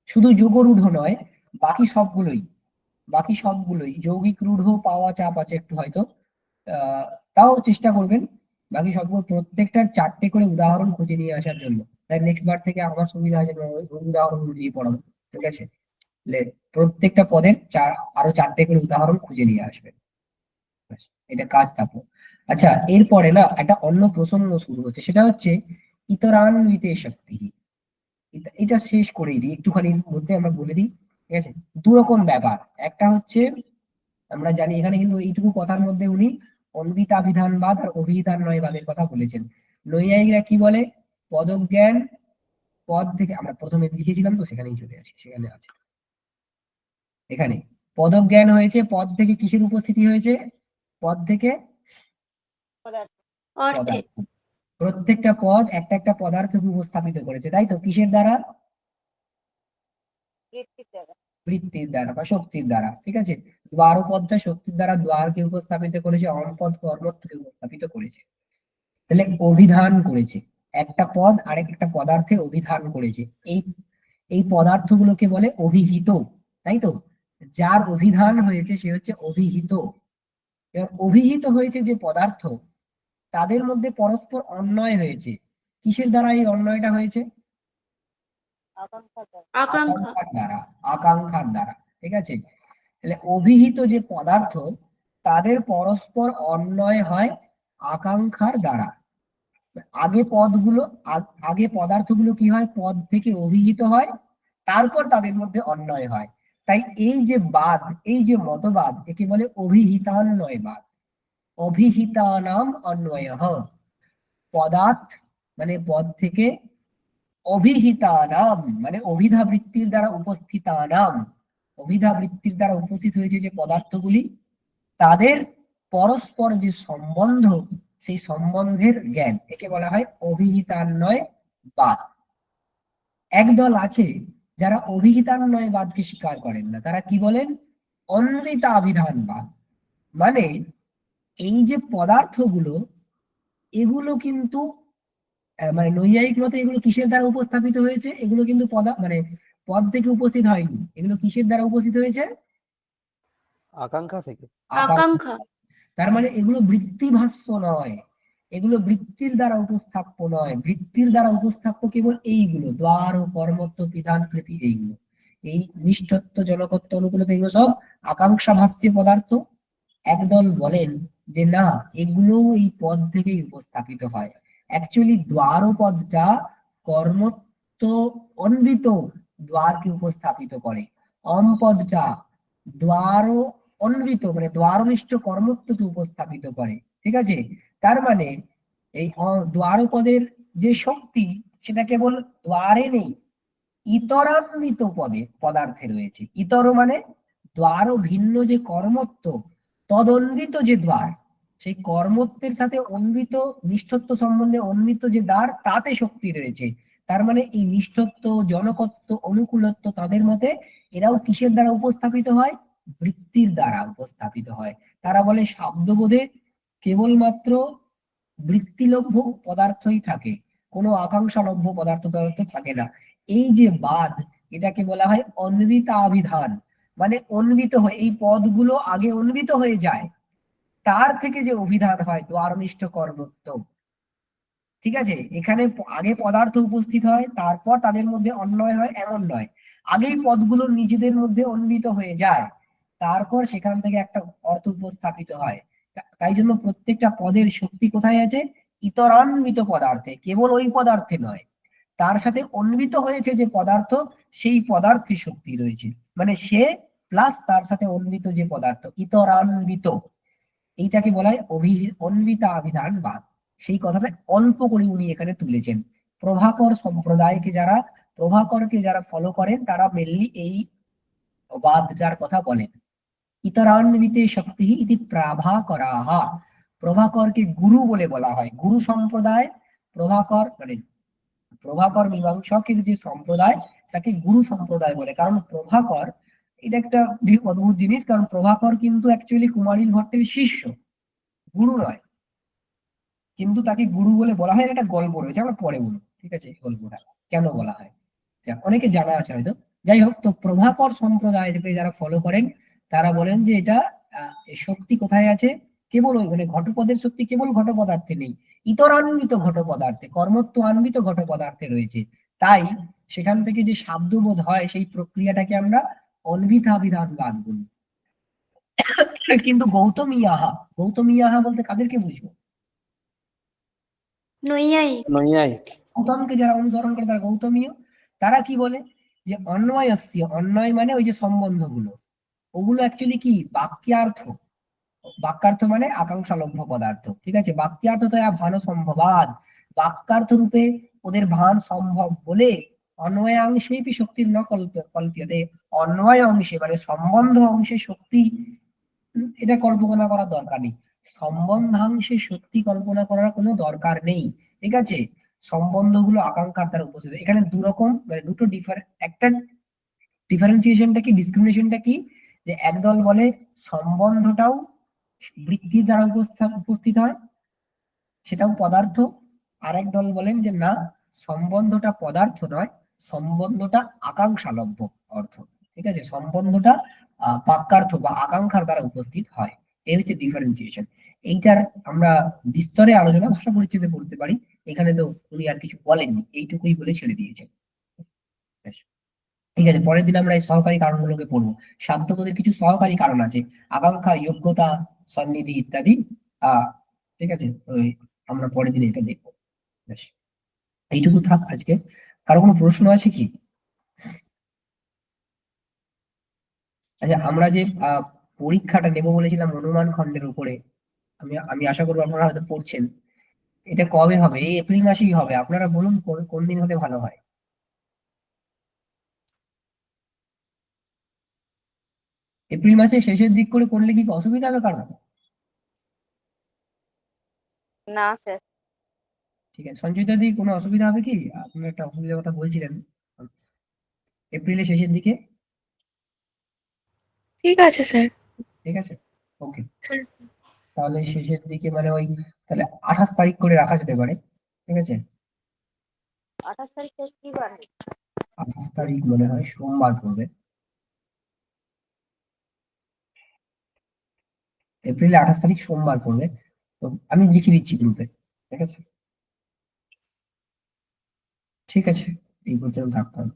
শুধু যোগরূঢ় নয়, বাকি সবগুলোই যৌগিক রূঢ় পাওয়া চাপ আছে একটু হয়তো, তাও চেষ্টা করবেন বাকি সবগুলো প্রত্যেকটার 4টে করে উদাহরণ খুঁজে নিয়ে আসার জন্য। তাই নেক্সট বার থেকে আমার সুবিধা হয় উদাহরণ দিয়ে পড়াবো। ঠিক আছে, প্রত্যেকটা পদের আরো 4টে করে উদাহরণ খুঁজে নিয়ে আসবেন। এটা কাজ থাকলো। আচ্ছা, এরপরে না একটা অন্য প্রসঙ্গ শুরু হচ্ছে, সেটা হচ্ছে ইতরান্বিতে শক্তি। এটা শেষ করেই দিই, একটুখানি মধ্যে আমরা বলে দিই। ঠিক আছে, 2 রকম ব্যাপার। একটা হচ্ছে আমরা জানি এখানে কিন্তু এইটুকু কথার মধ্যে উনি অন্বিতাভিধানবাদ আর অভিধানবাদের কথা বলেছেন। নৈয়ায়িকরা কি বলে? পদজ্ঞান পদ থেকে, আমরা প্রথমে লিখেছিলাম তো সেখানেই চলে আসি, সেখানে আছে। এখানে পদজ্ঞান হয়েছে পদ থেকে, কিসের উপস্থিতি হয়েছে? পদ থেকে অর্থে। পদার্থ। প্রত্যেকটা পদ একটা একটা পদার্থকে উপস্থাপিত করেছে, তাই তো? কিসের দ্বারা? বৃত্তির দ্বারা বা শক্তির দ্বারা। ঠিক আছে, দ্বার পদটা শক্তির দ্বারা দ্বারকে উপস্থাপিত করেছে, অম্পদ কর্মত্বকে উপস্থাপিত করেছে। তাহলে অভিধান করেছে, একটা পদ আরেক একটা পদার্থের অভিধান করেছে। এই পদার্থগুলোকে বলে অভিহিত, তাই তো? যার অভিধান হয়েছে সে হচ্ছে অভিহিত। এবার অভিহিত হয়েছে যে পদার্থ, তাদের মধ্যে পরস্পর অন্বয় হয়েছে। কিসের দ্বারা এই অন্বয়টা হয়েছে? আকাঙ্ক্ষা। আকাঙ্ক্ষার দ্বারা। ঠিক আছে, তাহলে অভিহিত যে পদার্থ তাদের পরস্পর অন্বয় হয় আকাঙ্ক্ষার দ্বারা। আগে পদার্থগুলো কি হয়? পদ থেকে অভিহিত হয়, তারপর তাদের মধ্যে অন্বয় হয়। তাই এই যে মতবাদ, একে বলে অভিহিতান্বয়বাদ। অভিহিতানাম অন্বয়ঃ, পদার্থ মানে পদ থেকে, অভিহিতানাম মানে অভিধাবৃত্তির দ্বারা উপস্থিতানাম, অভিধাবৃত্তির দ্বারা উপস্থিত হয়েছে যে পদার্থগুলি, তাদের পরস্পর যে সম্বন্ধ, সেই সম্বন্ধের জ্ঞান, একে বলা হয় অভিহিতান্বয় বাদ। একদল আছে যারা অভিহিতান্বয় বাদকে স্বীকার করেন না, তারা কি বলেন? অন্বিতাভিধানবাদ। মানে এই যে পদার্থগুলো, এগুলো কিন্তু মানে নৈয়ায়িক মতে এগুলো কিসের দ্বারা উপস্থাপিত হয়েছে? এগুলো কিন্তু মানে পদ থেকে উপস্থিত হয়নি, এগুলো কিসের দ্বারা উপস্থিত হয়েছে? আকাঙ্ক্ষা থেকে। আকাঙ্ক্ষা। তার মানে এগুলো বৃত্তিভাষ্য নয়, এগুলো বৃত্তির দ্বারা উপস্থাপ্য নয়। বৃত্তির দ্বারা উপস্থাপ্য কেবল এইগুলো, দ্বার ও কর্মত্ব বিধান প্রীতি, এইগুলো, এই নিষ্ঠত্ব জনকত্ব অনুকূলতা, এগুলো সব আকাঙ্ক্ষা ভাষ্য পদার্থ। একদল বলেন যে না, এগুলো এই পদ থেকেই উপস্থাপিত হয়। অ্যাকচুয়ালি দ্বার পদটা কর্মত্ব অন্বিত দ্বারকে উপস্থাপিত করে, অম পদটা দ্বার অন্বিত মানে দ্বারনিষ্ঠ কর্মত্বকে উপস্থাপিত করে। ঠিক আছে, তার মানে এই দ্বারপদের যে শক্তি, সেটা কেবল দ্বারে নেই, ইতরান্বিত পদার্থে রয়েছে। ইতর মানে দ্বার ভিন্ন যে কর্মত্ব, তদন্বিত যে দ্বার, সেই কর্মত্বের সাথে অন্বিত নিষ্ঠত্ব সম্বন্ধে অন্বিত যে দ্বার তাতে শক্তি রয়েছে। তার মানে এই নিষ্ঠত্ব, জনকত্ব, অনুকূলত্ব তাদের মতে এরাও কিসের দ্বারা উপস্থাপিত হয়? বৃত্তির দ্বারা উপস্থাপিত হয়। তারা বলে শাব্দবোধে কেবলমাত্র বৃত্তিলভ্য পদার্থই থাকে, কোনো আকাঙ্ক্ষালভ্য পদার্থ থাকে না। এই যে বাদ, এটাকে বলা হয় অন্বিতাভিধান। মানে অন্বিত হয়ে এই পদগুলো আগে অন্বিত হয়ে যায়, তার থেকে যে অভিধান হয় দ্বারনিষ্ঠ কর্মত্ব। ঠিক আছে, এখানে আগে পদার্থ উপস্থিত হয়, তারপর তাদের মধ্যে অন্বয় হয়, এমন নয়। আগেই পদগুলো নিজেদের মধ্যে অন্বিত হয়ে যায়, তারপর সেখান থেকে একটা অর্থ উপস্থাপিত হয়। তাই জন্য প্রত্যেকটা পদের শক্তি কোথায় আছে? ইতরান্বিত পদার্থে, কেবল ওই পদার্থে নয়, তার সাথে অন্বিত হয়েছে যে পদার্থ, সেই পদার্থে শক্তি রয়েছে। মানে সে প্লাস তার সাথে অন্বিত যে পদার্থ, ইতরান্বিত, এইটাকে বলা হয় অন্বিতাভিধানবাদ। সেই কথাটা অল্প করে উনি এখানে তুলেছেন। প্রভাকর সম্প্রদায়কে যারা, প্রভাকরকে যারা ফলো করেন তারা মেনলি এই বাদটার কথা বলেন। ইতরান্বিতে শক্তি ইতি প্রাভাকরাহা। প্রভাকরকে গুরু বলে বলা হয়। গুরু সম্প্রদায়, প্রভাকর মানে প্রভাকর মীমাংসকের যে সম্প্রদায়, তাকে গুরু সম্প্রদায় বলে। কারণ প্রভাকর, এটা একটা অদ্ভুত জিনিস, কারণ প্রভাকর কিন্তু অ্যাকচুয়ালি কুমারিল ভট্টের শিষ্য, গুরু নয়, কিন্তু তাকে গুরু বলে বলা হয়। একটা গল্প রয়েছে, আমরা পরে বলবো, ঠিক আছে, এই গল্পটা কেন বলা হয় অনেকে জানা আছে হয়তো। যাই হোক, তো প্রভাকর সম্প্রদায় থেকে যারা ফলো করেন তারা বলেন যে এটা এই শক্তি কোথায় আছে? কেবল ওই মানে ঘটপদের শক্তি কেবল ঘট পদার্থে নেই, ইতরান্বিত ঘট পদার্থে, কর্মত্বান্বিত ঘট পদার্থে রয়েছে। তাই সেখান থেকে যে শাব্দবোধ হয়, সেই প্রক্রিয়াটাকে আমরা অন্বিতাভিধানবাদ বলি। কিন্তু গৌতমী আহা বলতে কাদেরকে বুঝবো? নৈয়ায়িক। নৈয়ায়িক। গৌতমকে যারা অনুসরণ করে তারা গৌতমীয়। তারা কি বলে? যে অন্বয়স্য, অন্বয় মানে ওই যে সম্বন্ধগুলো, ওগুলো অ্যাকচুয়ালি কি বাক্যার্থ। বাক্যার্থ মানে আকাঙ্ক্ষালভ্য পদার্থ, ঠিক আছে। বাক্যার্থ তো ভান সম্ভবাদ, বাক্যার্থ রূপে ওদের ভান সম্ভব বলে অন্বয়াংশে শক্তির ন কল্প্যতে। অন্বয় অংশে মানে সম্বন্ধ অংশে শক্তি, এটা কল্পনা করার দরকার নেই। সম্বন্ধাংশে শক্তি কল্পনা করার কোনো দরকার নেই, ঠিক আছে। সম্বন্ধগুলো আকাঙ্ক্ষার দ্বারা উপস্থিত। এখানে দুরকম মানে দুটো একটা ডিফারেন্সিয়েশনটা কি, ডিসক্রিমিনেশনটা কি, যে একদল বলে সম্বন্ধটাও বৃত্তির দ্বারা উপস্থিত হয়, সেটাও পদার্থ। আর একদল বলেন যে না, সম্বন্ধটা পদার্থ নয়, সম্বন্ধটা আকাঙ্ক্ষালভ্য অর্থ, ঠিক আছে। সম্বন্ধটা বাক্যার্থ বা আকাঙ্ক্ষার দ্বারা উপস্থিত হয়। এই হচ্ছে ডিফারেন্সিয়েশন। এইটার আমরা বিস্তরে আলোচনা ভাষা পরিচ্ছেদে করতে পারি, এখানে তো উনি আর কিছু বলেননি, এইটুকুই বলে ছেড়ে দিয়েছেন। ঠিক আছে, পরের দিন আমরা এই সহকারী কারণগুলোকে পড়বো। শাব্দবোধের কিছু সহকারী কারণ আছে, আকাঙ্ক্ষা, যোগ্যতা, সন্নিধি ইত্যাদি। ঠিক আছে, ওই আমরা পরের দিন এটা দেখবো। বেশ, এইটুকু থাক আজকে। কারো কোনো প্রশ্ন আছে কি? আচ্ছা, আমরা যে পরীক্ষাটা নেব বলেছিলাম অনুমান খণ্ডের উপরে, আমি আমি আশা করবো আপনারা হয়তো পড়ছেন। এটা কবে হবে? এই এপ্রিল মাসেই হবে। আপনারা বলুন কোন দিন হলে ভালো হয়? এপ্রিল মাসের শেষের দিক করে করলে কি অসুবিধা হবে কারণ? না স্যার। ঠিক আছে, সঞ্চয়িতা দি কোনো অসুবিধা হবে কি? আপনি একটা অসুবিধার কথা বলছিলেন এপ্রিলের শেষের দিকে। ঠিক আছে স্যার। ঠিক আছে, ওকে। তাহলে শেষের দিকে মানে ওই তাহলে 28 তারিখ করে রাখা যেতে পারে, ঠিক আছে। 28 তারিখে কি বার? 28 তারিখ মনে হয় সোমবার পড়বে। এপ্রিলে 28 তারিখ সোমবার পড়বে। তো আমি লিখে দিচ্ছি গ্রুপে, ঠিক আছে। ঠিক আছে, এই পর্যন্ত থাকতে হবে।